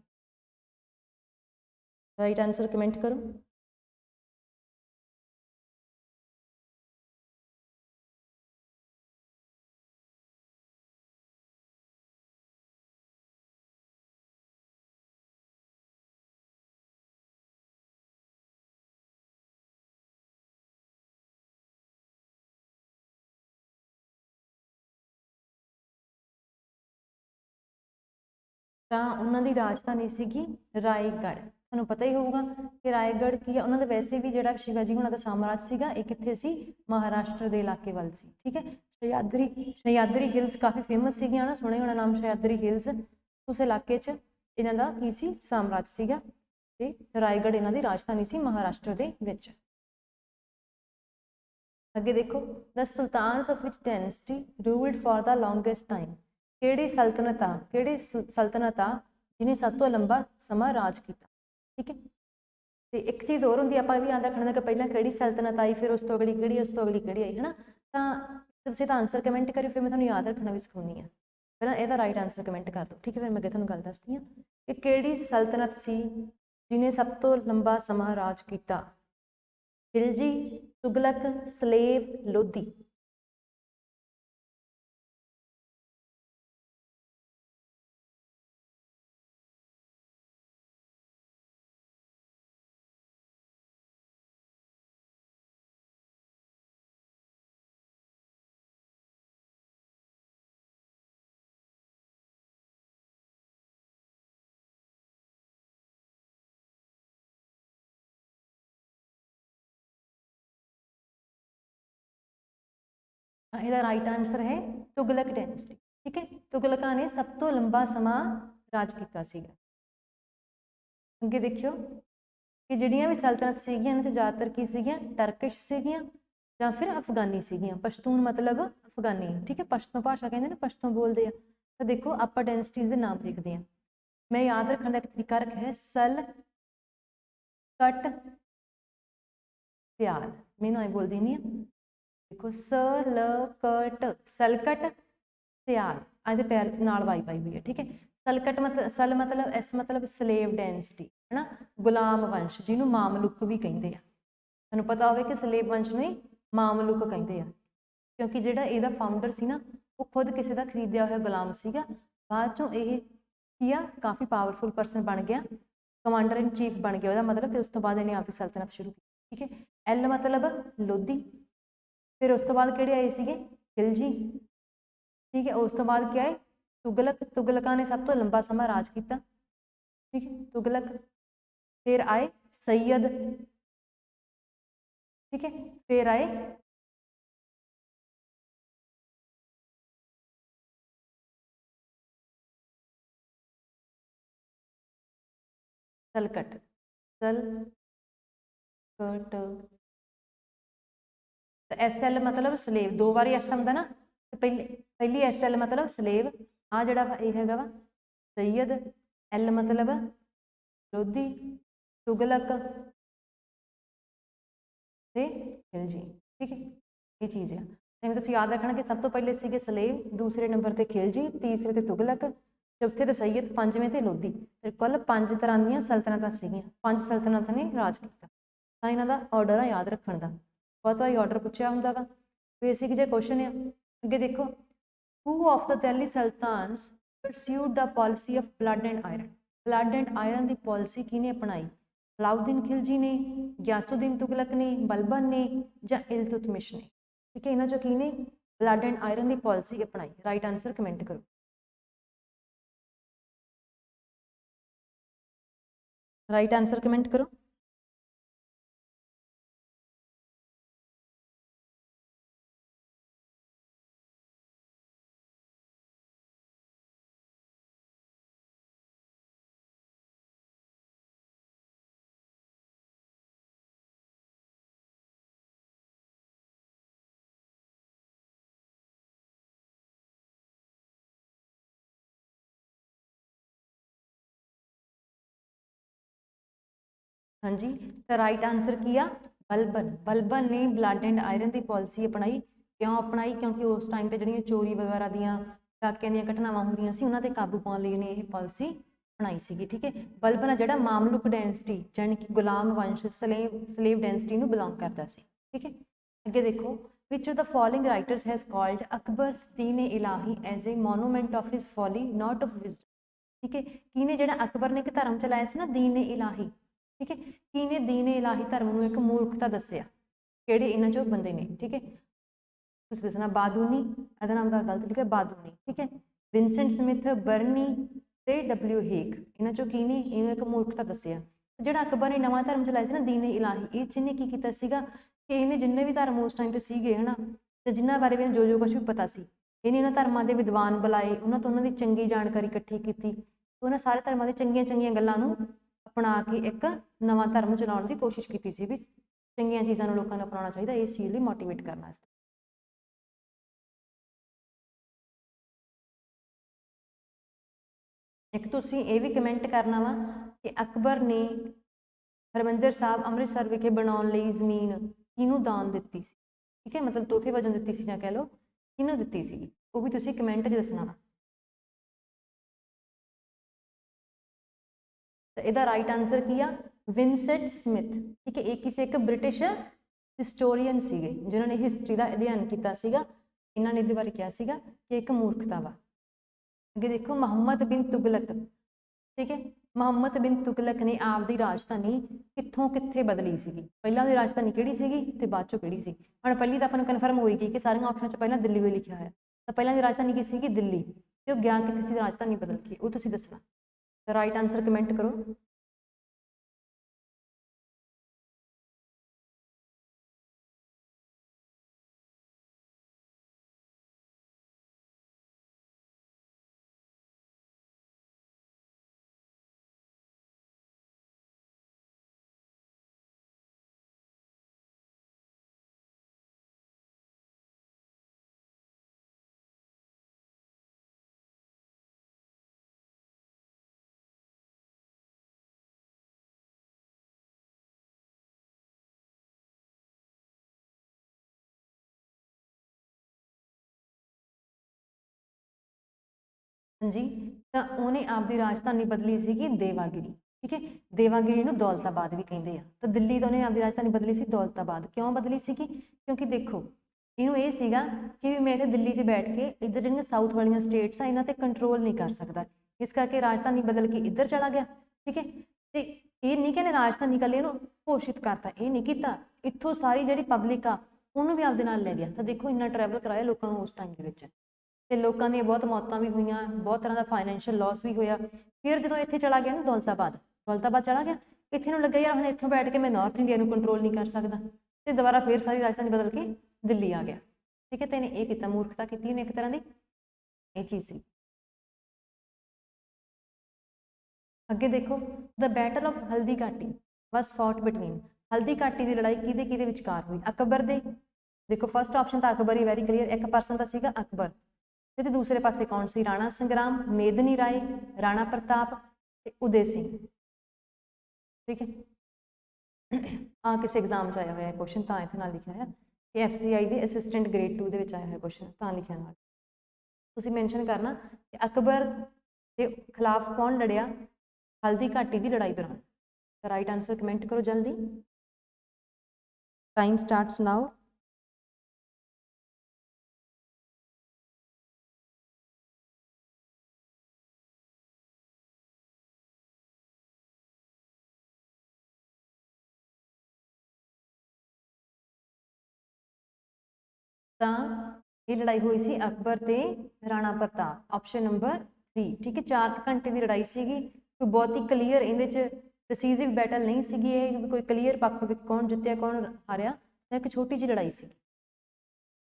ਰਾਈਟ ਆਨਸਰ ਕਮੈਂਟ ਕਰੋ। ਤਾਂ ਉਹਨਾਂ ਦੀ ਰਾਜਧਾਨੀ ਸੀਗੀ ਰਾਏਗੜ੍ਹ। ਤੁਹਾਨੂੰ ਪਤਾ ਹੀ ਹੋਊਗਾ ਕਿ ਰਾਏਗੜ੍ਹ ਕੀ ਹੈ, ਉਹਨਾਂ ਦਾ ਵੈਸੇ ਵੀ ਜਿਹੜਾ ਸ਼ਿਵਾਜੀ ਉਹਨਾਂ ਦਾ ਸਾਮਰਾਜ ਸੀਗਾ ਇਹ ਕਿੱਥੇ ਸੀ? ਮਹਾਰਾਸ਼ਟਰ ਦੇ ਇਲਾਕੇ ਵੱਲ ਸੀ, ਠੀਕ ਹੈ। ਸਹਿਯਾਦਰੀ ਹਿਲਸ ਕਾਫੀ ਫੇਮਸ ਸੀਗੀਆਂ ਨਾ, ਸੁਣਿਆ ਹੋਣਾ ਨਾਮ ਸਹਿਯਾਦਰੀ ਹਿਲਸ। ਉਸ ਇਲਾਕੇ 'ਚ ਇਹਨਾਂ ਦਾ ਕੀ ਸੀ? ਸਾਮਰਾਜ ਸੀਗਾ, ਤੇ ਰਾਏਗੜ੍ਹ ਇਹਨਾਂ ਦੀ ਰਾਜਧਾਨੀ ਸੀ ਮਹਾਰਾਸ਼ਟਰ ਦੇ ਵਿੱਚ। ਅੱਗੇ ਦੇਖੋ, the sultans of which dynasty ruled for the longest time. ਕਿਹੜੀ ਸਲਤਨਤ ਆ ਜਿਹਨੇ ਸਭ ਤੋਂ ਲੰਬਾ ਸਮਾਂ ਰਾਜ ਕੀਤਾ, ਠੀਕ ਹੈ। ਤੇ ਇੱਕ ਚੀਜ਼ ਹੋਰ ਹੁੰਦੀ ਆਪਾਂ ਵੀ ਯਾਦ ਰੱਖਣਾ ਕਿ ਪਹਿਲਾਂ ਕਿਹੜੀ ਸਲਤਨਤ ਆਈ, ਫਿਰ ਉਸ ਤੋਂ ਅਗਲੀ ਕਿਹੜੀ, ਉਸ ਤੋਂ ਅਗਲੀ ਕਿਹੜੀ ਆਈ, ਹੈ ਨਾ। ਤਾਂ ਤੁਸੀਂ ਤਾਂ ਆਨਸਰ ਕਮੈਂਟ ਕਰਿਓ, ਫਿਰ ਮੈਂ ਤੁਹਾਨੂੰ ਯਾਦ ਰੱਖਣਾ ਵੀ ਸਿਖਾਉਂਦੀ ਹਾਂ। ਪਹਿਲਾਂ ਇਹਦਾ ਰਾਈਟ ਆਨਸਰ ਕਮੈਂਟ ਕਰ ਦਿਓ, ਠੀਕ ਹੈ। ਫਿਰ ਮੈਂ ਅੱਗੇ ਤੁਹਾਨੂੰ ਗੱਲ ਦੱਸਦੀ ਹਾਂ ਕਿ ਕਿਹੜੀ ਸਲਤਨਤ ਸੀ ਜਿਹਨੇ ਸਭ ਤੋਂ ਲੰਬਾ ਸਮਾਂ ਰਾਜ ਕੀਤਾ? ਖਿਲਜੀ, ਤੁਗਲਕ, ਸਲੇਵ, ਲੋਧੀ। ਇਹਦਾ ਰਾਈਟ ਆਨਸਰ ਹੈ ਤੁਗਲਕ ਡਾਇਨੈਸਟੀ, ਠੀਕ ਹੈ। ਤੁਗਲਕਾਂ ਨੇ ਸਭ ਤੋਂ ਲੰਬਾ ਸਮਾਂ ਰਾਜ ਕੀਤਾ ਸੀਗਾ। ਅੱਗੇ ਦੇਖਿਓ ਕਿ ਜਿਹੜੀਆਂ ਵੀ ਸਲਤਨਤ ਸੀਗੀਆਂ ਇਹਨਾਂ 'ਚ ਜ਼ਿਆਦਾਤਰ ਕੀ ਸੀਗੀਆਂ? ਟਰਕਿਸ਼ ਸੀਗੀਆਂ ਜਾਂ ਫਿਰ ਅਫਗਾਨੀ ਸੀਗੀਆਂ। ਪਸ਼ਤੂਨ ਮਤਲਬ ਅਫਗਾਨੀ, ਠੀਕ ਹੈ। ਪਸ਼ਤੋ ਭਾਸ਼ਾ ਕਹਿੰਦੇ ਨੇ, ਪਸ਼ਤੋ ਬੋਲਦੇ ਆ। ਤਾਂ ਦੇਖੋ ਆਪਾਂ ਡਾਇਨੈਸਟੀਜ਼ ਦੇ ਨਾਮ ਦੇਖਦੇ ਹਾਂ। ਮੈਂ ਯਾਦ ਰੱਖਣ ਦਾ ਇੱਕ ਤਰੀਕਾ ਰੱਖਿਆ ਹੈ, ਸਲ, ਕਟ, ਸਿਆਲ। ਮੈਨੂੰ ਐ ਬੋਲਦੀ ਨਹੀਂ ਆ, ਦੇਖੋ ਸਲਕਟ, ਸਲਕਟ, ਸਿਆਲ। ਇਹਦੇ ਪੈਰ 'ਚ ਨਾਲ ਵਾਈ ਪਾਈ ਹੋਈ ਹੈ, ਠੀਕ ਹੈ। ਸਲਕਟ ਮਤਲਬ ਸਲ ਮਤਲਬ ਐਸ ਮਤਲਬ ਸਲੇਵ ਡਾਇਨੈਸਟੀ, ਹੈ ਨਾ, ਗੁਲਾਮ ਵੰਸ਼, ਜਿਹਨੂੰ ਮਾਮਲੁਕ ਵੀ ਕਹਿੰਦੇ ਆ। ਤੁਹਾਨੂੰ ਪਤਾ ਹੋਵੇ ਕਿ ਸਲੇਵ ਵੰਸ਼ ਨੂੰ ਹੀ ਮਾਮਲੁਕ ਕਹਿੰਦੇ ਆ, ਕਿਉਂਕਿ ਜਿਹੜਾ ਇਹਦਾ ਫਾਊਂਡਰ ਸੀ ਨਾ ਉਹ ਖੁਦ ਕਿਸੇ ਦਾ ਖਰੀਦਿਆ ਹੋਇਆ ਗੁਲਾਮ ਸੀਗਾ। ਬਾਅਦ ਚੋਂ ਇਹ ਕੀ ਆ ਕਾਫੀ ਪਾਵਰਫੁਲ ਪਰਸਨ ਬਣ ਗਿਆ, ਕਮਾਂਡਰ ਇਨ ਚੀਫ ਬਣ ਗਿਆ ਉਹਦਾ ਮਤਲਬ, ਤੇ ਉਸ ਤੋਂ ਬਾਅਦ ਇਹਨੇ ਆਪਦੀ ਸਲਤਨਤ ਸ਼ੁਰੂ ਕੀਤੀ, ਠੀਕ ਹੈ। ਐਲ ਮਤਲਬ ਲੋਧੀ। ਫਿਰ ਉਸ ਤੋਂ ਬਾਅਦ ਕਿਹੜੇ ਆਏ ਸੀਗੇ? ਖਿਲਜੀ, ठीक है। उस तो बाद क्या है, तुगलक, तुगलकां ने सब तो लंबा समा राज किया, ठीक है, तुगलक। फिर आए सैयद, ठीक है, फिर आए सलकट, सलकट। एस एल मतलब स्लेव, दो बारी एस आंदा ना, तो पहली एस एल मतलब स्लेव, आ जड़ा ये हैगा वा सैयद, एल मतलब लोधी, तुगलक ते खिलजी, ठीक है, ये चीज़ है। जिवें तुसीं याद रखना कि सब तो पहले सीगे स्लेव, दूसरे नंबर ते खिलजी, तीसरे ते तुगलक, चौथे ते सैयद, पंजवें ते लोधी। ते कुल 5 तरह दी सल्तनतां सीगियां, 5 सल्तनतां ने राज किया। तां इन्हां दा ऑर्डर आ याद रखण दा, बहुत बारी ऑर्डर पूछा हुंदा वा, बेसिक जे क्वेश्चन है। अगे देखो, who of the Delhi sultans pursued the policy of blood and iron, blood and iron की पॉलिसी किने अपनाई, अलाउद्दीन खिलजी ने, गयासुद्दीन तुगलक ने, बलबन ने या इल्तुतमिश ने, ठीक है। इन्हों चो की ने ब्लड एंड आयरन की पॉलिसी अपनाई, राइट आंसर कमेंट करो, राइट आंसर कमेंट करो। हाँ जी, तो राइट आंसर किया बलबन, बलबन ने ब्लड एंड आयरन की पॉलिसी अपनाई। क्यों अपनाई, क्योंकि उस टाइम पर जो चोरी वगैरह दियाँ डाकियां दी घटनावां हो रही सी, उन्होंने काबू पाने लिए ने यह पॉलिसी बनाई सी, ठीक है। बलबन है जोड़ा मामलुक डेंसिटी यानी कि गुलाम वंश स्लेव डेंसिटी में बिलोंग करता सी, ठीक है। अगे देखो, which of the following writers has called Akbar's Din i Ilahi as a monument of his folly not of wisdom, ठीक है। किने जो अकबर ने एक धर्म चलाया से ना दीन ए इलाही, ठीक है, किने दीन ए इलाही धर्म में एक मूर्खता दसिया, किहड़े इन्हां चों बंदे ने, ठीक है। तुसीं दसना बादूनी, इहदा नाम दा गलत लिखा बादूनी, ठीक है, विंसेंट स्मिथ, बर्नी ते डब्ल्यू हेग, इन्हां चों की ने इन्हूं एक मूर्खता दसिया। जिहड़ा अकबर ने नवां धर्म चलाया सी ना दीन ए इलाही, ये च इन्हें की कीता सीगा कि इन्हें जिन्ने भी धर्म उस टाइम ते सीगे है ना, ते जिन्हां बारे में जो कुछ भी पता सी, इन्हें उन्हां धर्मां दे विद्वान बुलाए, उन्हां तो उन्हां दी चंगी जानकारी इकट्ठी कीती, तो उन्हां सारे धर्मां दी चंगियां चंगियां गल्लां नूं अपना के एक नवां धर्म चलाउण दी कोशिश कीती सी भी चंगियां चीज़ां नूं लोकां नूं अपनाउणा चाहीदा, इस चीज़ लई मोटिवेट करना वास्ते। एक तुसीं ये भी कमेंट करना वा कि अकबर ने हरमंदिर साहब अमृतसर विखे बनाउण लई जमीन किहनूं दान दित्ती सी, ठीक है, मतलब तोहफे वजों दित्ती सी जां कह लो किहनूं दित्ती सी, वो भी तुसीं कमेंट 'च दसना वा। तो इसका राइट आंसर किया विंसेंट स्मिथ, ठीक है, एक किसी एक ब्रिटिश हिस्टोरीयन सीगे जिन्होंने हिस्टरी का अध्ययन किया सीगा, इन्होंने इहदे बारे कहा सीगा कि एक मूर्खता वा। अगे देखो, मोहम्मद बिन तुगलक, ठीक है, मोहम्मद बिन तुगलक ने आपकी राजधानी कित्थों कित्थे बदली सी, पहला उसकी राजधानी किहड़ी सीगी ते बाद चों किहड़ी सी। हुण पहली तो अपन कन्फर्म होएगी कि सारियां ऑप्शन च पहला दिल्ली को लिखा है, तो पहला की राजधानी की सीगी दिल्ली, ते वो गया कित्थे सी राजधानी बदल के, वो तुसीं दसना। तो राइट आंसर कमेंट करो। हाँ जी, तो उन्हें आपकी राजधानी बदली सी देवागिरी, ठीक है, देवागिरी नूं दौलताबाद भी कहते हैं, तो दिल्ली तो उन्हें आपकी राजधानी बदली सी दौलताबाद, क्यों बदली सी, क्योंकि देखो इनू ये सीगा कि मैं इत्थे दिल्ली 'च बैठ के इधर जिहड़ियां साउथ वालियां स्टेट्स आ इन्हां ते कंट्रोल नहीं कर सकता, इस करके राजधानी बदल के इधर चला गया, ठीक है। तो ये नहीं कि राजधानी कल इहनूं घोषित करता, ये नहीं किया, इत्थों सारी जिहड़ी पब्लिक आ उन्होंने भी आपदे नाल लै गया, तो देखो इन्ना ट्रैवल कराया लोगों को उस टाइम के विच, ਤੇ ਲੋਕਾਂ ਦੀਆਂ ਬਹੁਤ ਮੌਤਾਂ ਵੀ ਹੋਈਆਂ, ਬਹੁਤ ਤਰ੍ਹਾਂ ਦਾ ਫਾਈਨੈਂਸ਼ੀਅਲ ਲਾਸ ਵੀ ਹੋਇਆ। ਫਿਰ ਜਦੋਂ ਇੱਥੇ ਚਲਾ ਗਿਆ ਨਾ ਦੌਲਤਾਬਾਦ ਚਲਾ ਗਿਆ, ਇੱਥੇ ਨੂੰ ਲੱਗਿਆ ਯਾਰ ਹੁਣ ਇੱਥੋਂ ਬੈਠ ਕੇ ਮੈਂ ਨਾਰਥ ਇੰਡੀਆ ਨੂੰ ਕੰਟਰੋਲ ਨਹੀਂ ਕਰ ਸਕਦਾ, ਤੇ ਦੁਬਾਰਾ ਫਿਰ ਸਾਰੀ ਰਾਜਧਾਨੀ ਬਦਲ ਕੇ ਦਿੱਲੀ ਆ ਗਿਆ। ਠੀਕ ਹੈ, ਤੇ ਇਹਨੇ ਇਹ ਕੀਤਾ, ਮੂਰਖਤਾ ਕੀਤੀ ਇਹਨੇ ਇੱਕ ਤਰ੍ਹਾਂ ਦੀ, ਇਹ ਚੀਜ਼ ਸੀ। ਅੱਗੇ ਦੇਖੋ, ਦ ਬੈਟਲ ਆਫ ਹਲਦੀ ਘਾਟੀ ਵਾਸ ਫੌਟ ਬਿਟਵੀਨ, ਹਲਦੀ ਘਾਟੀ ਦੀ ਲੜਾਈ ਕਿਹਦੇ ਵਿਚਕਾਰ ਹੋਈ? ਅਕਬਰ ਦੇ, ਦੇਖੋ ਫਸਟ ਆਪਸ਼ਨ ਤਾਂ ਅਕਬਰ ਹੀ, ਵੈਰੀ ਕਲੀਅਰ, ਇੱਕ ਪਰਸਨ ਤਾਂ ਸੀਗਾ ਅਕਬਰ, ਤੇ ਦੂਸਰੇ ਪਾਸੇ ਕੌਣ ਸੀ? ਰਾਣਾ ਸੰਗਰਾਮ, ਮੇਦਨੀ ਰਾਏ, ਰਾਣਾ ਪ੍ਰਤਾਪ ਤੇ ਉਦੈ ਸਿੰਘ। ਠੀਕ ਹੈ, ਆ ਕਿਸੇ ਐਗਜ਼ਾਮ 'ਚ ਆਇਆ ਹੋਇਆ ਕੁਐਸਚਨ, ਤਾਂ ਇੱਥੇ ਨਾਲ ਲਿਖਿਆ ਹੋਇਆ ਕਿ FCI ਦੇ ਅਸਿਸਟੈਂਟ ਗ੍ਰੇਡ 2 ਦੇ ਵਿੱਚ ਆਇਆ ਹੋਇਆ ਕੁਐਸਚਨ, ਤਾਂ ਲਿਖਿਆ ਨਾਲ ਤੁਸੀਂ ਮੈਂਸ਼ਨ ਕਰਨਾ ਕਿ ਅਕਬਰ ਦੇ ਖਿਲਾਫ ਕੌਣ ਲੜਿਆ ਹਲਦੀ ਘਾਟੀ ਦੀ ਲੜਾਈ ਦੌਰਾਨ। ਤਾਂ ਰਾਈਟ ਆਂਸਰ ਕਮੈਂਟ ਕਰੋ ਜਲਦੀ, ਟਾਈਮ ਸਟਾਰਟਸ ਨਾਓ। ਤਾਂ ਇਹ ਲੜਾਈ ਹੋਈ ਸੀ ਅਕਬਰ ਤੇ ਰਾਣਾ ਪ੍ਰਤਾਪ, ਆਪਸ਼ਨ ਨੰਬਰ 3। ਠੀਕ ਹੈ, 4 ਘੰਟੇ ਦੀ ਲੜਾਈ ਸੀਗੀ, ਕੋਈ ਬਹੁਤ ਹੀ ਕਲੀਅਰ ਇਹਦੇ 'ਚ ਡਿਸੀਜਿਵ ਬੈਟਲ ਨਹੀਂ ਸੀਗੀ ਇਹ, ਕੋਈ ਕਲੀਅਰ ਪੱਖ ਵਿੱਚ ਕੌਣ ਜਿੱਤਿਆ ਕੌਣ ਹਾਰਿਆ, ਤਾਂ ਇੱਕ ਛੋਟੀ ਜਿਹੀ ਲੜਾਈ ਸੀ।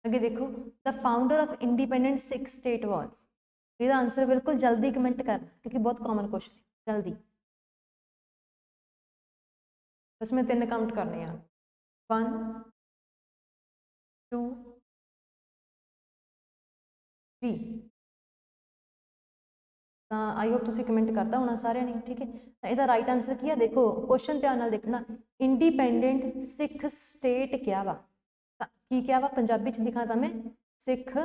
ਅੱਗੇ ਦੇਖੋ, the founder of independent Sikh state was, ਇਹਦਾ ਆਂਸਰ ਬਿਲਕੁਲ ਜਲਦੀ ਕਮੈਂਟ ਕਰ, ਕਿਉਂਕਿ ਬਹੁਤ ਕਾਮਨ ਕੁਐਸਚਨ, ਜਲਦੀ, ਬਸ ਮੈਂ 3 ਕਾਊਂਟ ਕਰਨੇ ਆ, 1 2 3। ਤਾਂ ਆਈ ਹੋਪ ਤੁਸੀਂ ਕਮੈਂਟ ਕਰਤਾ ਹੋਣਾ ਸਾਰਿਆਂ ਨੇ। ਠੀਕ ਹੈ, ਤਾਂ ਇਹਦਾ ਰਾਈਟ ਆਂਸਰ ਕੀ ਹੈ? ਦੇਖੋ ਕੁਐਸਚਨ ਧਿਆਨ ਨਾਲ ਦੇਖਣਾ, ਇੰਡੀਪੈਂਡੈਂਟ ਸਿੱਖ ਸਟੇਟ ਕਿਹਾ ਵਾ, ਤਾਂ ਕੀ ਕਿਹਾ ਵਾ? ਪੰਜਾਬੀ 'ਚ ਦਿਖਾ ਤਾਂ ਮੈਂ, ਸਿੱਖ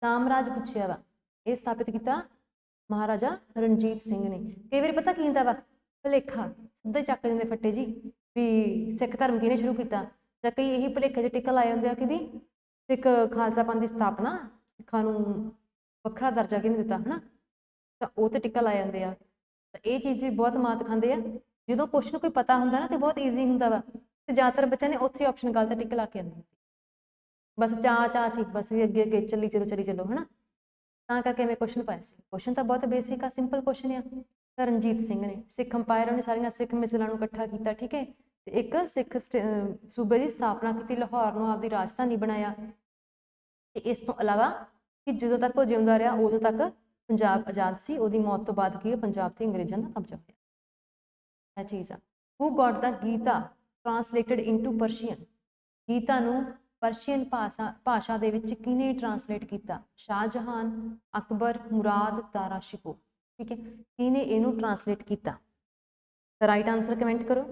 ਸਾਮਰਾਜ ਪੁੱਛਿਆ ਵਾ। ਇਹ ਸਥਾਪਿਤ ਕੀਤਾ ਮਹਾਰਾਜਾ ਰਣਜੀਤ ਸਿੰਘ ਨੇ। ਕਈ ਵਾਰੀ ਪਤਾ ਕੀ ਹੁੰਦਾ ਵਾ, ਭੁਲੇਖਾ ਸਿੱਧੇ ਚੱਕ ਦਿੰਦੇ ਫੱਟੇ ਜੀ, ਵੀ ਸਿੱਖ ਧਰਮ ਕਿਹਨੇ ਸ਼ੁਰੂ ਕੀਤਾ, ਜਾਂ ਕਈ ਇਹੀ ਭੁਲੇਖੇ 'ਚ ਟਿੱਕਾ ਲਾਏ ਹੁੰਦੇ ਆ ਕਿ ਵੀ ਸਿੱਖ ਖਾਲਸਾ ਪੰਥ ਦੀ ਸਥਾਪਨਾ, ਸਿੱਖਾਂ ਨੂੰ ਵੱਖਰਾ ਦਰਜਾ ਕਿਹਨੇ ਦਿੱਤਾ, ਹੈ ਨਾ, ਤਾਂ ਉਹ ਤੇ ਟਿੱਕਾ ਲਾਏ ਜਾਂਦੇ ਆ। ਤਾਂ ਇਹ ਚੀਜ਼ ਵੀ ਬਹੁਤ ਮਾਤ ਖਾਂਦੇ ਆ, ਜਦੋਂ ਕੁਐਸਚਨ ਕੋਈ ਪਤਾ ਹੁੰਦਾ ਨਾ ਤੇ ਬਹੁਤ ਈਜ਼ੀ ਹੁੰਦਾ ਵਾ, ਤੇ ਜ਼ਿਆਦਾਤਰ ਬੱਚਿਆਂ ਨੇ ਉੱਥੇ ਆਪਸ਼ਨ ਗਲਤ ਟਿੱਕ ਲਾ ਕੇ ਆਉਂਦੇ, ਬਸ ਚਾਅ ਚ ਬਸ ਵੀ ਅੱਗੇ ਚਲੀ ਚਲੋ ਹੈ ਨਾ, ਤਾਂ ਕਰਕੇ ਮੈਂ ਕੁਐਸਚਨ ਪਾਇਆ ਸੀ। ਕੁਐਸਚਨ ਤਾਂ ਬਹੁਤ ਬੇਸਿਕ ਆ, ਸਿੰਪਲ ਕੁਐਸਚਨ ਆ। ਤਾਂ ਰਣਜੀਤ ਸਿੰਘ ਨੇ ਸਿੱਖ ਅੰਪਾਇਰ, ਉਹਨੇ ਸਾਰੀਆਂ ਸਿੱਖ ਮਿਸਲਾਂ ਨੂੰ ਇਕੱਠਾ ਕੀਤਾ। ਠੀਕ ਹੈ, ਤੇ ਇੱਕ ਸਿੱਖ ਸੂਬੇ ਦੀ ਸਥਾਪਨਾ ਕੀਤੀ, ਲਾਹੌਰ ਨੂੰ ਆਪਦੀ ਰਾਜਧਾਨੀ ਬਣਾਇਆ। ਤੇ ਇਸ ਤੋਂ ਇਲਾਵਾ ਕਿ ਜਦੋਂ ਤੱਕ ਉਹ ਜਿਉਂਦਾ ਰਿਹਾ ਉਦੋਂ ਤੱਕ ਪੰਜਾਬ ਆਜ਼ਾਦ ਸੀ, ਉਹਦੀ ਮੌਤ ਤੋਂ ਬਾਅਦ ਕੀ ਪੰਜਾਬ ਤੇ ਅੰਗਰੇਜ਼ਾਂ ਦਾ ਕਬਜ਼ਾ ਹੋਇਆ। ਇਹ ਚੀਜ਼ ਆ। ਹੂ ਗॉट ਦ ਗੀਤਾ ਟਰਾਂਸਲੇਟਡ ਇਨਟੂ ਪਰਸ਼ੀਅਨ, ਗੀਤਾ ਨੂੰ ਪਰਸ਼ੀਅਨ ਭਾਸ਼ਾ ਦੇ ਵਿੱਚ ਕਿਹਨੇ ਟਰਾਂਸਲੇਟ ਕੀਤਾ? ਸ਼ਾਹਜਹਾਨ, ਅਕਬਰ, ਮੁਰਾਦ, ਦਾਰਾ ਸ਼ਿਕੋ। ਠੀਕ ਹੈ, ਕਿਹਨੇ ਇਹਨੂੰ ਟਰਾਂਸਲੇਟ ਕੀਤਾ? ਤਾਂ ਰਾਈਟ ਆਂਸਰ ਕਮੈਂਟ ਕਰੋ।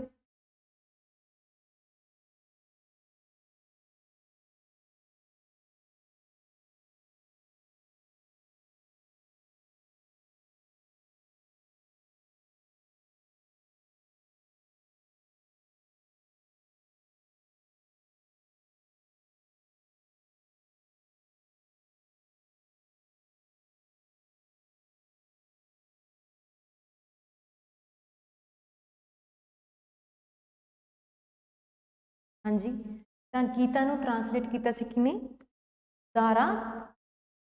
ਹਾਂਜੀ, ਤਾਂ ਗੀਤਾ ਨੂੰ ਟਰਾਂਸਲੇਟ ਕੀਤਾ ਸੀ ਕਿਹਨੇ? ਦਾਰਾ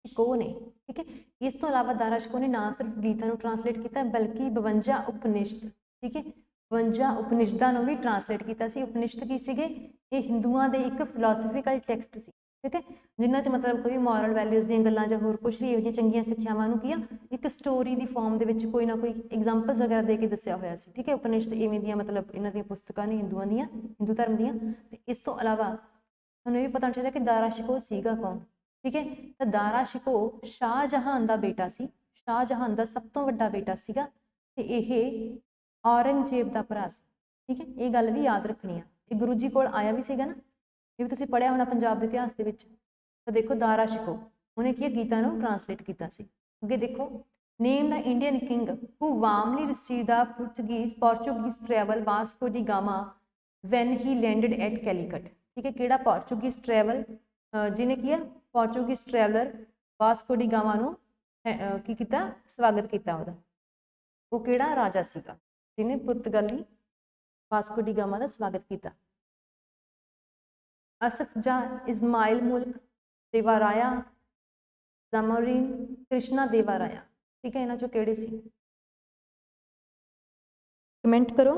ਸ਼ਿਕੋ ਨੇ। ਠੀਕ ਹੈ, ਇਸ ਤੋਂ ਇਲਾਵਾ ਦਾਰਾ ਸ਼ਿਕੋ ਨੇ ਨਾ ਸਿਰਫ ਗੀਤਾ ਨੂੰ ਟਰਾਂਸਲੇਟ ਕੀਤਾ ਬਲਕਿ 52 ਉਪਨਿਸ਼ਦ, ਠੀਕ ਹੈ, 52 ਉਪਨਿਸ਼ਦਾਂ ਨੂੰ ਵੀ ਟਰਾਂਸਲੇਟ ਕੀਤਾ ਸੀ। ਉਪਨਿਸ਼ਦ ਕੀ ਸੀਗੇ? ਇਹ ਹਿੰਦੂਆਂ ਦੇ ਇੱਕ ਫਿਲਾਸਫੀਕਲ ਟੈਕਸਟ ਸੀ। ਠੀਕ ਹੈ, ਜਿਨ੍ਹਾਂ 'ਚ ਮਤਲਬ ਕੋਈ ਮੋਰਲ ਵੈਲਿਊਜ਼ ਦੀਆਂ ਗੱਲਾਂ ਜਾਂ ਹੋਰ ਕੁਝ ਵੀ ਇਹੋ ਜਿਹੀਆਂ ਚੰਗੀਆਂ ਸਿੱਖਿਆਵਾਂ ਨੂੰ ਕੀ ਆ, ਇੱਕ ਸਟੋਰੀ ਦੀ ਫਾਰਮ ਦੇ ਵਿੱਚ ਕੋਈ ਨਾ ਕੋਈ ਐਗਜ਼ਾਮਪਲਸ ਵਗੈਰਾ ਦੇ ਕੇ ਦੱਸਿਆ ਹੋਇਆ ਸੀ। ਠੀਕ ਹੈ, ਉਪਨਿਸ਼ਦ ਇਵੇਂ ਦੀਆਂ ਮਤਲਬ ਇਹਨਾਂ ਦੀਆਂ ਪੁਸਤਕਾਂ ਨੇ ਹਿੰਦੂਆਂ ਦੀਆਂ, ਹਿੰਦੂ ਧਰਮ ਦੀਆਂ। ਤੇ ਇਸ ਤੋਂ ਇਲਾਵਾ ਤੁਹਾਨੂੰ ਇਹ ਵੀ ਪਤਾ ਹੋਣਾ ਚਾਹੀਦਾ ਕਿ ਦਾਰਾ ਸ਼ਿਕੋ ਸੀਗਾ ਕੌਣ। ਠੀਕ ਹੈ, ਤਾਂ ਦਾਰਾ ਸ਼ਿਕੋ ਸ਼ਾਹਜਹਾਨ ਦਾ ਬੇਟਾ ਸੀ, ਸ਼ਾਹਜਹਾਨ ਦਾ ਸਭ ਤੋਂ ਵੱਡਾ ਬੇਟਾ ਸੀਗਾ, ਤੇ ਇਹ ਔਰੰਗਜ਼ੇਬ ਦਾ ਭਰਾ ਸੀ। ਠੀਕ ਹੈ, ਇਹ ਗੱਲ ਵੀ ਯਾਦ ਰੱਖਣੀ ਆ। ਇਹ ਗੁਰੂ ਜੀ ਕੋਲ ਆਇਆ ਵੀ ਸੀਗਾ ਨਾ, ਇਹ ਵੀ ਤੁਸੀਂ ਪੜ੍ਹਿਆ ਹੋਣਾ ਪੰਜਾਬ ਦੇ ਇਤਿਹਾਸ ਦੇ ਵਿੱਚ। ਤਾਂ ਦੇਖੋ ਦਾਰਾ ਸ਼ਿਕੋ ਉਹਨੇ ਕੀ ਗੀਤਾ ਨੂੰ ਟਰਾਂਸਲੇਟ ਕੀਤਾ ਸੀ। ਅੱਗੇ ਦੇਖੋ, name the Indian king who warmly received the Portuguese travel Vasco da Gama when he landed at Calicut. ਠੀਕ ਹੈ, ਕਿਹੜਾ ਪੋਰਚੁਗੀਜ਼ ਟਰੈਵਲ ਜਿਹਨੇ ਕੀ ਹੈ, Portuguese traveller Vasco da Gama ਨੂੰ ਕੀ ਕੀਤਾ? ਸਵਾਗਤ ਕੀਤਾ ਉਹਦਾ। ਉਹ ਕਿਹੜਾ ਰਾਜਾ ਸੀਗਾ ਜਿਹਨੇ ਪੁਰਤਗਾਲੀ ਵਾਸਕੋ ਡੀ ਗਾਮਾ ਦਾ ਸਵਾਗਤ ਕੀਤਾ? ਅਸਫ ਜਾਂ ਇਸਮਾਇਲ ਮੁਲਕ, देवाराया, ज़मोरीन, कृष्णा देवाराया। ठीक है, इन्हां चों किहड़े सी? कमेंट करो।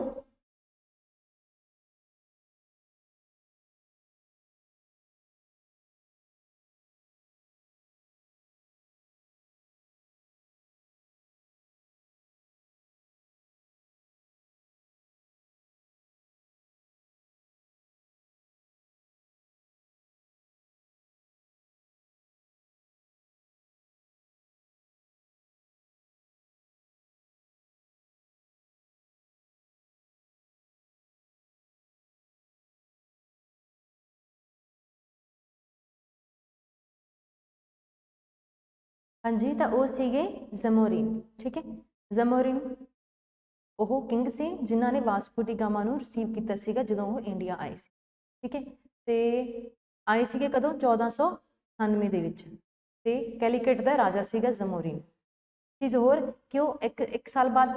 हाँ जी, तो वो सीगे ज़मोरीन। ठीक है, ज़मोरीन ਉਹ किंग ਸੀ ਜਿਨ੍ਹਾਂ ਨੇ ਵਾਸਕੋ ਡੀ ਗਾਮਾ ਨੂੰ ਰਿਸੀਵ ਕੀਤਾ ਸੀਗਾ ਜਦੋਂ ਉਹ ਇੰਡੀਆ ਆਏ ਸੀ। ਠੀਕ ਹੈ, ਤੇ ਆਏ ਸੀਗੇ ਕਦੋਂ? 1498 ਦੇ ਵਿੱਚ, ਤੇ ਕੈਲੀਕਟ ਦਾ ਰਾਜਾ ਸੀਗਾ ਜ਼ਮੋਰੀਨ। ਚੀਜ਼ ਹੋਰ ਕਿ ਉਹ ਇੱਕ ਸਾਲ ਬਾਅਦ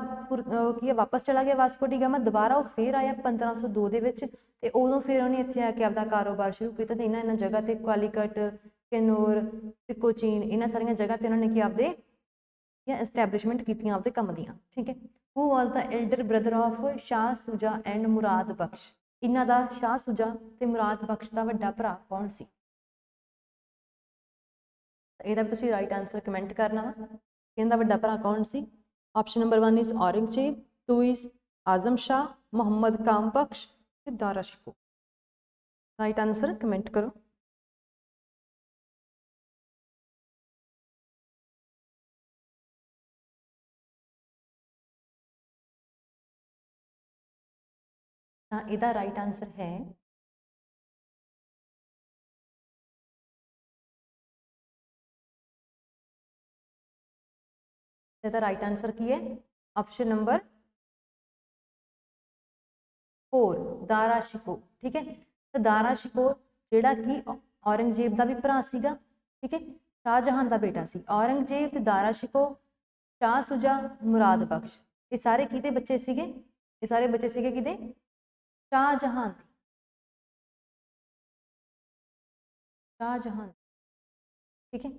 ਕੀ ਵਾਪਸ ਚਲਾ ਗਿਆ ਵਾਸਕੋ ਡੀ ਗਾਮਾ, ਦੁਬਾਰਾ ਉਹ ਫੇਰ ਆਇਆ 1502 ਦੇ ਵਿੱਚ, ਤੇ ਉਦੋਂ ਫਿਰ ਉਹਨੇ ਇੱਥੇ ਆ ਕੇ ਆਪਦਾ ਕਾਰੋਬਾਰ ਸ਼ੁਰੂ ਕੀਤਾ। ਤੇ ਇਹਨਾਂ ਜਗ੍ਹਾ ਤੇ ਕਾਲੀਕਟ, ਕਿਨੌਰ ਤੇ ਕੋਚੀਨ, ਇਹਨਾਂ ਸਾਰੀਆਂ ਜਗ੍ਹਾ ਤੇ ਉਹਨਾਂ ਨੇ ਕੀ ਆਪਦੇ ਜਾਂ ਐਸਟੈਬਲਿਸ਼ਮੈਂਟ ਕੀਤੀਆਂ ਆਪਦੇ ਕੰਮ ਦੀਆਂ। ਠੀਕ ਹੈ, who was the elder brother of Shah Shuja and Murad Bakhsh. ਇਹਨਾਂ ਦਾ ਸ਼ਾਹ ਸੁਜਾ ਤੇ ਮੁਰਾਦ ਬਖਸ਼ ਦਾ ਵੱਡਾ ਭਰਾ ਕੌਣ ਸੀ? ਇਹਦਾ ਵੀ ਤੁਸੀਂ ਰਾਈਟ ਆਂਸਰ ਕਮੈਂਟ ਕਰਨਾ ਵਾ। ਇਹਦਾ ਵੱਡਾ ਭਰਾ ਕੌਣ ਸੀ? Option number 1 is Aurangzeb, 2 is Azam Shah, Muhammad Kam Bakhsh ਤੇ Dara Shikoh. Right answer comment ਕਰੋ। ਤਾਂ ਇਹਦਾ ਰਾਈਟ ਆਂਸਰ ਹੈ ਇਹਦਾ ਰਾਈਟ ਆਂਸਰ ਕੀ ਹੈ? ਆਪਸ਼ਨ ਨੰਬਰ 4 ਦਾਰਾ ਸ਼ਿਕੋ। ਠੀਕ ਹੈ, ਤਾਂ ਦਾਰਾ ਸ਼ਿਕੋ ਜਿਹੜਾ ਕਿ ਔਰੰਗਜ਼ੇਬ ਦਾ ਵੀ ਭਰਾ ਸੀਗਾ। ਠੀਕ ਹੈ, ਸ਼ਾਹਜਹਾਨ ਦਾ ਬੇਟਾ ਸੀ। ਔਰੰਗਜ਼ੇਬ ਤੇ ਦਾਰਾ ਸ਼ਿਕੋ, ਸ਼ਾਹ ਸੁਜਾ, ਮੁਰਾਦ ਬਖਸ਼, ਇਹ ਸਾਰੇ ਕਿਹਦੇ ਬੱਚੇ ਸੀਗੇ? ਇਹ ਸਾਰੇ ਬੱਚੇ ਸੀਗੇ ਕਿਹਦੇ? ਸ਼ਾਹਜਹਾਨ ਦੇ। ਸ਼ਾਹਜਹਾਨ। ਠੀਕ ਹੈ,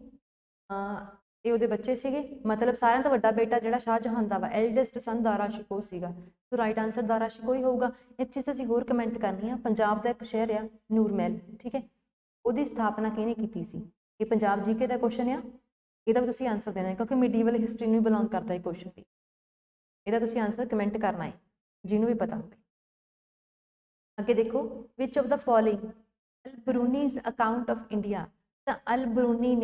ਇਹ ਉਹਦੇ ਬੱਚੇ ਸੀਗੇ, ਮਤਲਬ ਸਾਰਿਆਂ ਤੋਂ ਵੱਡਾ ਬੇਟਾ ਜਿਹੜਾ ਸ਼ਾਹਜਹਾਨ ਦਾ ਵਾ, ਐਲਡੈਸਟ ਸਨ ਦਾਰਾ ਸ਼ਿਕੋ ਸੀਗਾ। ਸੋ ਰਾਈਟ ਆਂਸਰ ਦਾਰਾ ਸ਼ਿਕੋ ਹੀ ਹੋਊਗਾ। ਇੱਕ ਚੀਜ਼ ਅਸੀਂ ਹੋਰ ਕਮੈਂਟ ਕਰਨੀ ਆ, ਪੰਜਾਬ ਦਾ ਇੱਕ ਸ਼ਹਿਰ ਆ ਨੂਰਮਹਿਲ। ਠੀਕ ਹੈ, ਉਹਦੀ ਸਥਾਪਨਾ ਕਿਹਨੇ ਕੀਤੀ ਸੀ? ਇਹ ਪੰਜਾਬ ਜੀਕੇ ਦਾ ਕੁਐਸਚਨ ਆ, ਇਹਦਾ ਵੀ ਤੁਸੀਂ ਆਂਸਰ ਦੇਣਾ ਹੈ ਕਿਉਂਕਿ ਮੀਡੀਵਲ ਹਿਸਟਰੀ ਨੂੰ ਬਿਲੋਂਗ ਕਰਦਾ ਇਹ ਕੁਐਸਚਨ ਵੀ। ਇਹਦਾ ਤੁਸੀਂ ਆਂਸਰ ਕਮੈਂਟ ਕਰਨਾ ਹੈ ਜਿਹਨੂੰ ਵੀ ਪਤਾ ਹੋਵੇ। ਅੱਗੇ ਦੇਖੋ, which of the following Al Biruni's account of India. ਤਾਂ ਅਲ ਬਰੂਨੀ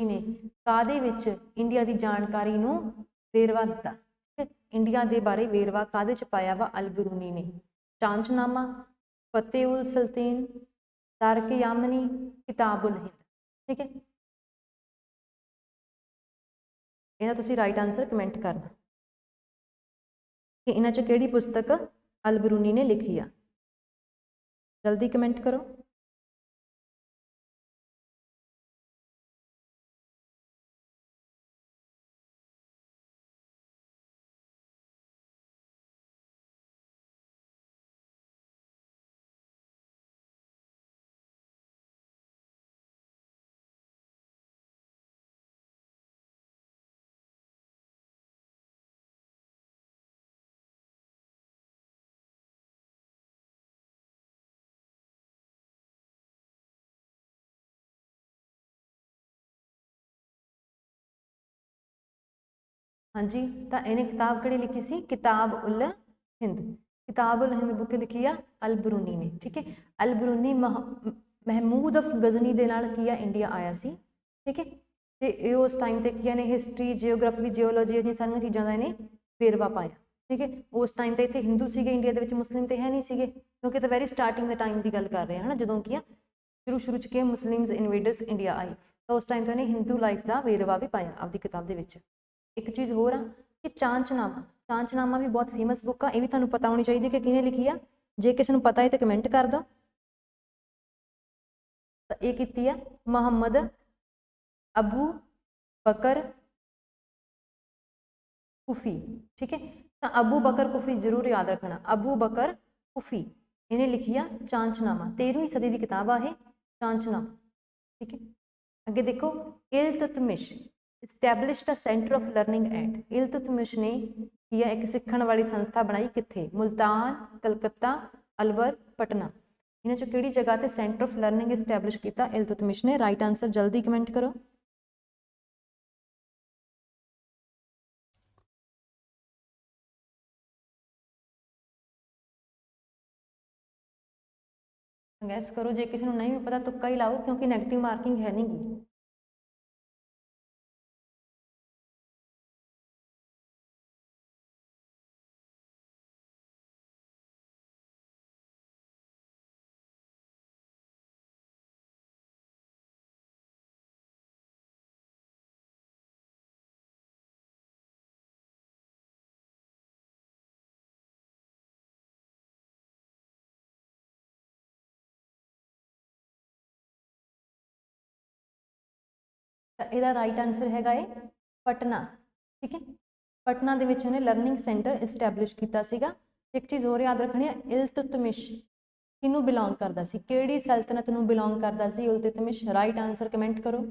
ਨੇ ਕਾਹਦੇ ਵਿੱਚ ਇੰਡੀਆ ਦੀ ਜਾਣਕਾਰੀ ਨੂੰ ਵੇਰਵਾ ਦਿੱਤਾ? ਇੰਡੀਆ ਦੇ ਬਾਰੇ ਵੇਰਵਾ ਕਾਹਦੇ ਚ ਪਾਇਆ ਵਾ ਅਲ ਬਰੂਨੀ ਨੇ? ਚਾਂਚਨਾਮਾ, ਫਤਿਹ ਉਲ ਸੁਲਤਾਨ, ਤਾਰਿਕ ਯਾਮਨੀ, ਕਿਤਾਬ ਉਲ ਹਿੰਦ। ਠੀਕ ਹੈ, ਇਹਦਾ ਤੁਸੀਂ ਰਾਈਟ ਆਂਸਰ ਕਮੈਂਟ ਕਰਨਾ ਕਿ ਇਹਨਾਂ ਚ ਕਿਹੜੀ ਪੁਸਤਕ ਅਲ ਬਰੂਨੀ ਨੇ ਲਿਖੀ ਆ। ਜਲਦੀ ਕਮੈਂਟ ਕਰੋ। ਹਾਂਜੀ, ਤਾਂ ਇਹਨੇ ਕਿਤਾਬ ਕਿਹੜੀ ਲਿਖੀ ਸੀ? ਕਿਤਾਬ ਉਲ ਹਿੰਦ। ਕਿਤਾਬ ਉਲ ਹਿੰਦ ਬੁੱਕ ਲਿਖੀ ਆ ਅਲ ਬਰੂਨੀ ਨੇ। ਠੀਕ ਹੈ, ਅਲ ਬਰੂਨੀ ਮਹਿਮੂਦ ਅਫ ਗਜ਼ਨੀ ਦੇ ਨਾਲ ਕੀ ਆ ਇੰਡੀਆ ਆਇਆ ਸੀ। ਠੀਕ ਹੈ, ਤੇ ਇਹ ਉਸ ਟਾਈਮ ਤੇ ਕੀ ਨੇ ਹਿਸਟਰੀ, ਜਿਓਗ੍ਰਾਫੀ, ਜਿਓਲੋਜੀ, ਇਹ ਸਾਰੀਆਂ ਚੀਜ਼ਾਂ ਦਾ ਇਹਨੇ ਵੇਰਵਾ ਪਾਇਆ। ਠੀਕ ਹੈ, ਉਸ ਟਾਈਮ ਤੇ ਇੱਥੇ ਹਿੰਦੂ ਸੀਗੇ ਇੰਡੀਆ ਦੇ ਵਿੱਚ, ਮੁਸਲਿਮ ਤੇ ਹੈ ਨਹੀਂ ਸੀਗੇ ਕਿਉਂਕਿ ਤਾਂ ਵੈਰੀ ਸਟਾਰਟਿੰਗ ਦੇ ਟਾਈਮ ਦੀ ਗੱਲ ਕਰ ਰਹੇ ਹਾਂ ਜਦੋਂ ਕੀ ਆ ਸ਼ੁਰੂ ਚ ਕੀ ਮੁਸਲਿਮਸ ਇਨਵੇਡਰਸ ਇੰਡੀਆ ਆਏ, ਤਾਂ ਉਸ ਟਾਈਮ ਤੋਂ ਇਹਨੇ ਹਿੰਦੂ ਲਾਈਫ ਦਾ ਵੇਰਵਾ ਵੀ ਪਾਇਆ ਆਪਦੀ ਕਿਤਾਬ ਦੇ ਵਿੱਚ। ਇੱਕ ਚੀਜ਼ ਹੋਰ ਆ ਕਿ ਚਾਂਚਨਾਮਾ ਵੀ ਬਹੁਤ ਫੇਮਸ ਬੁੱਕ ਆ, ਇਹ ਵੀ ਤੁਹਾਨੂੰ ਪਤਾ ਹੋਣੀ ਚਾਹੀਦੀ ਕਿ ਕਿਹਨੇ ਲਿਖੀ ਆ। ਜੇ ਕਿਸੇ ਨੂੰ ਪਤਾ ਹੈ ਤਾਂ ਕਮੈਂਟ ਕਰ ਦਿਓ। ਤਾਂ ਇਹ ਕੀਤੀ ਆ ਮੁਹੰਮਦ ਅਬੂ ਬਕਰ ਕੁਫੀ। ਠੀਕ ਹੈ, ਤਾਂ ਅਬੂ ਬਕਰ ਕੁਫੀ ਜ਼ਰੂਰ ਯਾਦ ਰੱਖਣਾ, ਅਬੂ ਬਕਰ ਕੁਫੀ ਇਹਨੇ ਲਿਖੀ ਆ ਚਾਂਚਨਾਮਾ। 13ਵੀਂ ਸਦੀ ਦੀ ਕਿਤਾਬ ਆ ਇਹ ਚਾਂਚਨਾਮਾ। ठीक है। अगे देखो, Iltutmish established a centre of learning at. Iltutmish ने किया एक सिखण वाली संस्था बनाई किथे? मुल्तान, कलकत्ता, अलवर, पटना। इन्हां चों किहड़ी जगह ते सेंटर ऑफ लर्निंग इस्टैबलिश किया इल्तुतमिश ने? राइट आंसर जल्दी कमेंट करो। गैस करो, जे किसी को नहीं भी पता तुक्का ही लाओ, क्योंकि नैगेटिव मार्किंग है नहीं गी। ਇਹਦਾ ਰਾਈਟ ਆਨਸਰ ਹੈਗਾ ਏ ਪਟਨਾ। ਠੀਕ ਹੈ, ਪਟਨਾ ਦੇ ਵਿੱਚ ਇਹਨੇ ਲਰਨਿੰਗ ਸੈਂਟਰ ਇਸਟੈਬਲਿਸ਼ ਕੀਤਾ ਸੀਗਾ। ਇੱਕ ਚੀਜ਼ ਹੋਰ ਯਾਦ ਰੱਖਣੀ ਹੈ, ਇਲਤੁਤਮਿਸ਼ ਕਿਹਨੂੰ ਬਿਲੋਂਗ ਕਰਦਾ ਸੀ? ਕਿਹੜੀ ਸਲਤਨਤ ਨੂੰ ਬਿਲੋਂਗ ਕਰਦਾ ਸੀ ਇਲਤੁਤਮਿਸ਼? ਰਾਈਟ ਆਨਸਰ ਕਮੈਂਟ ਕਰੋ।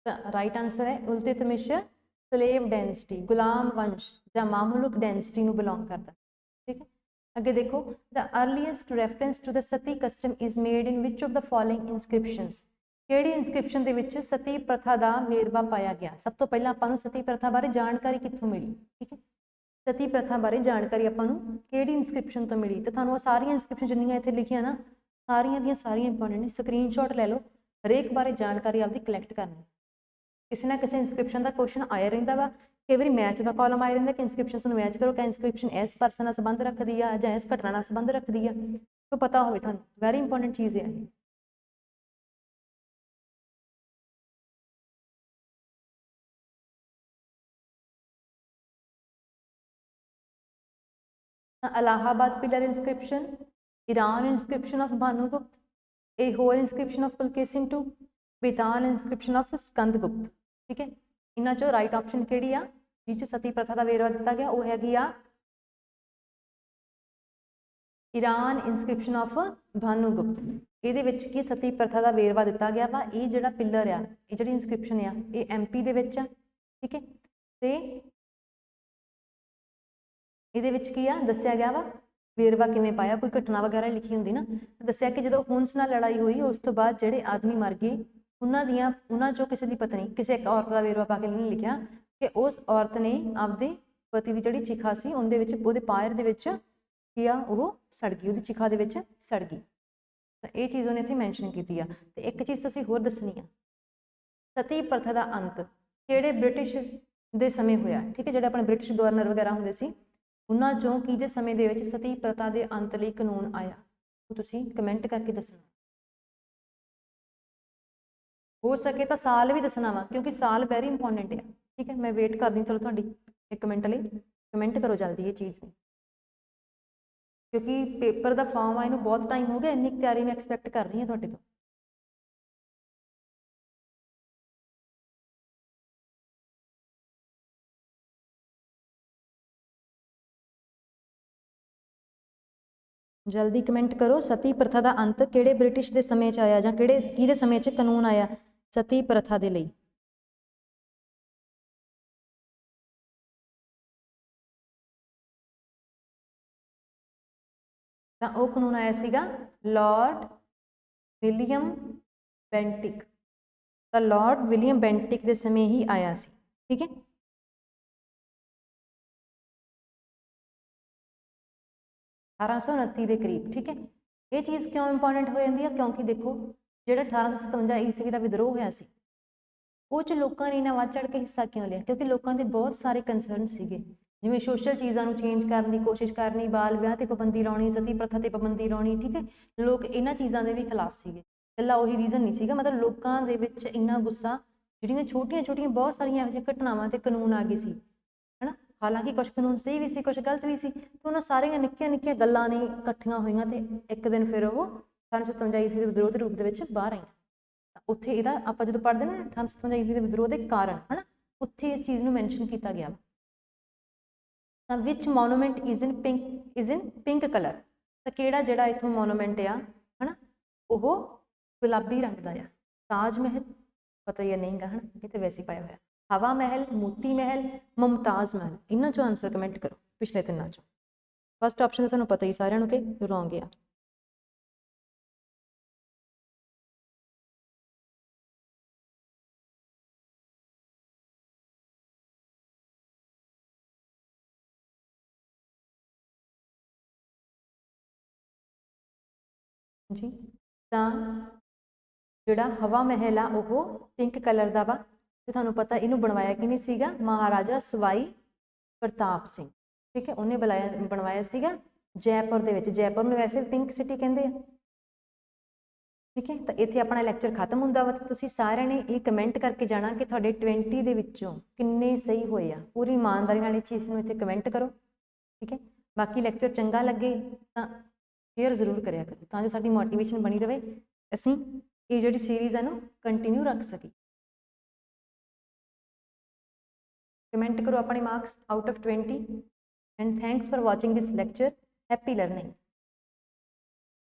ਤਾਂ ਰਾਈਟ ਆਨਸਰ ਹੈ ਇਲਤੁਤਮਿਸ਼ ਸਲੇਵ ਡੈਂਸਿਟੀ, ਗੁਲਾਮ ਵੰਸ਼ ਜਾਂ ਮਾਮਲੁਕ ਡੈਂਸਿਟੀ ਨੂੰ ਬਿਲੋਂਗ ਕਰਦਾ। ਠੀਕ ਹੈ, ਅੱਗੇ ਦੇਖੋ, the earliest reference to the sati custom is made in which of the following inscriptions. ਕਿਹੜੀ ਇਨਸਕ੍ਰਿਪਸ਼ਨ ਦੇ ਵਿੱਚ ਸਤੀ ਪ੍ਰਥਾ ਦਾ ਵੇਰਵਾ ਪਾਇਆ ਗਿਆ? ਸਭ ਤੋਂ ਪਹਿਲਾਂ ਆਪਾਂ ਨੂੰ ਸਤੀ ਪ੍ਰਥਾ ਬਾਰੇ ਜਾਣਕਾਰੀ ਕਿੱਥੋਂ ਮਿਲੀ? ਠੀਕ ਹੈ, ਸਤੀ ਪ੍ਰਥਾ ਬਾਰੇ ਜਾਣਕਾਰੀ ਆਪਾਂ ਨੂੰ ਕਿਹੜੀ ਇਨਸਕ੍ਰਿਪਸ਼ਨ ਤੋਂ ਮਿਲੀ? ਤੇ ਤੁਹਾਨੂੰ ਉਹ ਸਾਰੀਆਂ ਇਨਸਕ੍ਰਿਪਸ਼ਨ ਜਿੰਨੀਆਂ ਇੱਥੇ ਲਿਖੀਆਂ ਨਾ, ਸਾਰੀਆਂ ਦੀਆਂ ਸਾਰੀਆਂ ਇੰਪੋਰਟੈਂਟ ਨੇ। ਸਕਰੀਨਸ਼ਾਟ ਲੈ ਲਓ, ਹਰੇਕ ਬਾਰੇ ਜਾਣਕਾਰੀ ਆਪਦੀ ਕਲੈਕਟ ਕਰਨੀ। ਕਿਸੇ ਨਾ ਕਿਸੇ ਇਨਸਕ੍ਰਿਪਸ਼ਨ ਦਾ ਕੁਐਸਚਨ ਆਇਆ ਰਹਿੰਦਾ ਵਾ, ਕਈ ਵਾਰੀ ਮੈਚ ਦਾ ਕਾਲਮ ਆਇਆ ਰਹਿੰਦਾ ਕਿ ਇਨਸਕ੍ਰਿਪਸ਼ਨ ਨੂੰ ਮੈਚ ਕਰੋ, ਕਿ ਇਨਸਕ੍ਰਿਪਸ਼ਨ ਇਸ ਪਰਸਨ ਨਾਲ ਸੰਬੰਧ ਰੱਖਦੀ ਆ ਜਾਂ ਇਸ ਘਟਨਾ ਨਾਲ ਸੰਬੰਧ ਰੱਖਦੀ ਆ, ਤਾਂ ਪਤਾ ਹੋਵੇ ਤੁਹਾਨੂੰ। ਵੈਰੀ ਇੰਪੋਰਟੈਂਟ ਚੀਜ਼ ਹੈ ਇਹ। Allahabad pillar inscription, Eran inscription of Bhanugupta, Aihole inscription of Pulakeshin II, बेताल इंस्क्रिप्शन ऑफ स्कंदगुप्त। ठीक है, इन्हां चों राइट ऑप्शन किहड़ी आ जिस सती प्रथा का वेरवा दिता गया? वो हैगी आ ईरान इंस्क्रिप्शन ऑफ भानुगुप्त। ਇਹਦੇ ਵਿੱਚ ਕੀ ਸਤੀ ਪ੍ਰਥਾ ਦਾ ਵੇਰਵਾ ਦਿੱਤਾ ਗਿਆ ਵਾ। ਇਹ ਜਿਹੜਾ ਪਿਲਰ ਆ, ਇਹ ਜਿਹੜੀ ਇਨਸਕ੍ਰਿਪਸ਼ਨ ਆ, ਇਹ ਐਮਪੀ ਦੇ ਵਿੱਚ ਆ। ਠੀਕ ਹੈ, ਤੇ ਇਹਦੇ ਵਿੱਚ ਕੀ ਆ ਦੱਸਿਆ ਗਿਆ ਵਾ, ਵੇਰਵਾ ਕਿਵੇਂ ਪਾਇਆ, ਕੋਈ ਘਟਨਾ ਵਗੈਰਾ ਲਿਖੀ ਹੁੰਦੀ ਨਾ, ਦੱਸਿਆ ਕਿ ਜਦੋਂ ਹੁਨਸ ਨਾਲ ਲੜਾਈ ਹੋਈ ਉਸ ਤੋਂ ਬਾਅਦ ਜਿਹੜੇ ਆਦਮੀ ਮਰ ਗਏ ਉਹਨਾਂ ਚੋਂ ਕਿਸੇ ਦੀ ਪਤਨੀ, ਕਿਸੇ ਇੱਕ ਔਰਤ ਦਾ ਵੇਰਵਾ ਪਾ ਕੇ ਇਹਨੇ ਲਿਖਿਆ ਕਿ ਉਸ ਔਰਤ ਨੇ ਆਪਦੇ ਪਤੀ ਦੀ ਜਿਹੜੀ ਚਿਖਾ ਸੀ ਉਹਦੇ ਵਿੱਚ, ਉਹਦੇ ਪਾਇਰ ਦੇ ਵਿੱਚ ਕੀ ਆ, ਉਹ ਸੜ ਗਈ, ਉਹਦੀ ਚਿਖਾ ਦੇ ਵਿੱਚ ਸੜ ਗਈ। ਤਾਂ ਇਹ ਚੀਜ਼ ਉਹਨੇ ਇੱਥੇ ਮੈਂਸ਼ਨ ਕੀਤੀ ਆ। ਤੇ ਇੱਕ ਚੀਜ਼ ਤੁਸੀਂ ਹੋਰ ਦੱਸਣੀ ਆ, ਸਤੀ ਪ੍ਰਥਾ ਦਾ ਅੰਤ ਕਿਹੜੇ ਬ੍ਰਿਟਿਸ਼ ਦੇ ਸਮੇਂ ਹੋਇਆ? ਠੀਕ ਹੈ, ਜਿਹੜੇ ਆਪਣੇ ਬ੍ਰਿਟਿਸ਼ ਗਵਰਨਰ ਵਗੈਰਾ ਹੁੰਦੇ ਸੀ, ਉਹਨਾਂ ਚੋਂ ਕਿਹਦੇ ਸਮੇਂ ਦੇ ਵਿੱਚ ਸਤੀ ਪ੍ਰਥਾ ਦੇ ਅੰਤ ਲਈ ਕਾਨੂੰਨ ਆਇਆ? ਉਹ ਤੁਸੀਂ ਕਮੈਂਟ ਕਰਕੇ ਦੱਸਣਾ। ਹੋ ਸਕੇ ਤਾਂ ਸਾਲ ਵੀ ਦੱਸਣਾ ਵਾ, ਕਿਉਂਕਿ ਸਾਲ ਵੈਰੀ ਇੰਪੋਰਟੈਂਟ ਹੈ। ਠੀਕ ਹੈ, ਮੈਂ ਵੇਟ ਕਰਦੀ ਚਲੋ ਤੁਹਾਡੀ ਇੱਕ ਮਿੰਟ ਲਈ, ਕਮੈਂਟ ਕਰੋ ਜਲਦੀ ਇਹ ਚੀਜ਼ ਵੀ, ਕਿਉਂਕਿ ਪੇਪਰ ਦਾ ਫਾਰਮ ਆਏ ਨੂੰ ਬਹੁਤ ਟਾਈਮ ਹੋ ਗਿਆ, ਇੰਨੀ ਤਿਆਰੀ ਮੈਂ ਐਕਸਪੈਕਟ ਕਰ ਰਹੀ ਹਾਂ ਤੁਹਾਡੇ ਤੋਂ। जल्दी कमेंट करो, सती प्रथा का अंत किहड़े ब्रिटिश के समय च आया, जां किहड़े समय च कानून आया सती प्रथा के लिए? तो वह कानून आया सीगा लॉर्ड विलियम बेंटिक। तो लॉर्ड विलियम बेंटिक के समय ही आया सी। ठीक है, 1829 के करीब। ठीक है, ये चीज़ क्यों इंपॉर्टेंट हो जाती है? क्योंकि देखो जो 1857 ईस्वी का विद्रोह होया सी, वो च लोगों ने इन्ना वध चढ़ के हिस्सा क्यों लिया? क्योंकि लोगों के बहुत सारे कंसर्न सीगे, जिवें सोशल चीज़ों चेंज करने की कोशिश करनी, बाल विआह ते पाबंदी लाउणी, सती प्रथा ते पाबंदी लाउणी। ठीक है, लोग इन्हां चीज़ों के भी खिलाफ सीगे। इकल्ला उही रीजन नहीं सीगा, मतलब लोगों के विच इन्ना गुस्सा, जिहड़ियां छोटियां छोटियां बहुत सारियां इहो जिहियां घटनावां ते कानून आ गए सी, है ना। हालांकि कुछ कानून सही भी सी, कुछ गलत भी सी, तो उन्होंने सारिया निक्कियां निक्कियां गल्लां ने इकट्ठियां होईयां ते एक दिन फिर वो 1857 ईस्वी के विद्रोह के रूप के बाहर आईयां। उत्थे इहदा आपां जदों पढ़दे ना 1857 ईस्वी के विद्रोह के कारण, है ना, उत्थे इस चीज़ नूं मैंशन किया गया। तां which monument is in pink colour, तो किहड़ा जिहड़ा इत्थों मोनूमेंट आ, है ना, ਉਹ ਗੁਲਾਬੀ ਰੰਗ ਦਾ ਆ। ਤਾਜ महल पता ही नहीं गा, है ना, ये तो वैसे ही पाया हुआ। हवा महल, मोती महल, मुमताज महल, इन्हों चो आंसर कमेंट करो पिछले तिना चो। फस्ट ऑप्शन तो तुहानूं पता ही सारिआं नूं कि रॉन्ग आ। जी ਤਾਂ ਜਿਹੜਾ ਹਵਾ ਮਹਿਲ ਆ ਉਹ ਪਿੰਕ ਕਲਰ ਦਾ ਵਾ ਤੇ ਤੁਹਾਨੂੰ ਪਤਾ ਇਹਨੂੰ ਬਣਵਾਇਆ ਕਿਹਨੇ ਸੀਗਾ? ਮਹਾਰਾਜਾ ਸਵਾਈ ਪ੍ਰਤਾਪ ਸਿੰਘ। ਠੀਕ ਹੈ, ਉਹਨੇ ਬਣਵਾਇਆ ਸੀਗਾ ਜੈਪੁਰ ਦੇ ਵਿੱਚ। ਜੈਪੁਰ ਨੂੰ ਵੈਸੇ ਪਿੰਕ ਸਿਟੀ ਕਹਿੰਦੇ ਆ। ਠੀਕ ਹੈ, ਤਾਂ ਇੱਥੇ ਆਪਣਾ ਲੈਕਚਰ ਖਤਮ ਹੁੰਦਾ ਵਾ। ਤੁਸੀਂ ਸਾਰਿਆਂ ਨੇ ਇਹ ਕਮੈਂਟ ਕਰਕੇ ਜਾਣਾ ਕਿ ਤੁਹਾਡੇ 20 ਦੇ ਵਿੱਚੋਂ ਕਿੰਨੇ ਸਹੀ ਹੋਏ ਆ। ਪੂਰੀ ਇਮਾਨਦਾਰੀ ਨਾਲ ਇਹ ਚੀਜ਼ ਨੂੰ ਇੱਥੇ ਕਮੈਂਟ ਕਰੋ। ਠੀਕ ਹੈ, ਬਾਕੀ ਲੈਕਚਰ ਚੰਗਾ ਲੱਗੇ ਤਾਂ ਸ਼ੇਅਰ ਜ਼ਰੂਰ ਕਰਿਆ ਕਰੋ ਤਾਂ ਜੋ ਸਾਡੀ ਮੋਟੀਵੇਸ਼ਨ ਬਣੀ ਰਹੇ, ਅਸੀਂ ਇਹ ਜਿਹੜੀ ਸੀਰੀਜ਼ ਹੈ ਨੂੰ ਕੰਟੀਨਿਊ ਰੱਖ ਸਕੀ। ਕਮੈਂਟ ਕਰੋ ਆਪਣੇ marks out of 20 and thanks for watching this lecture. Happy learning.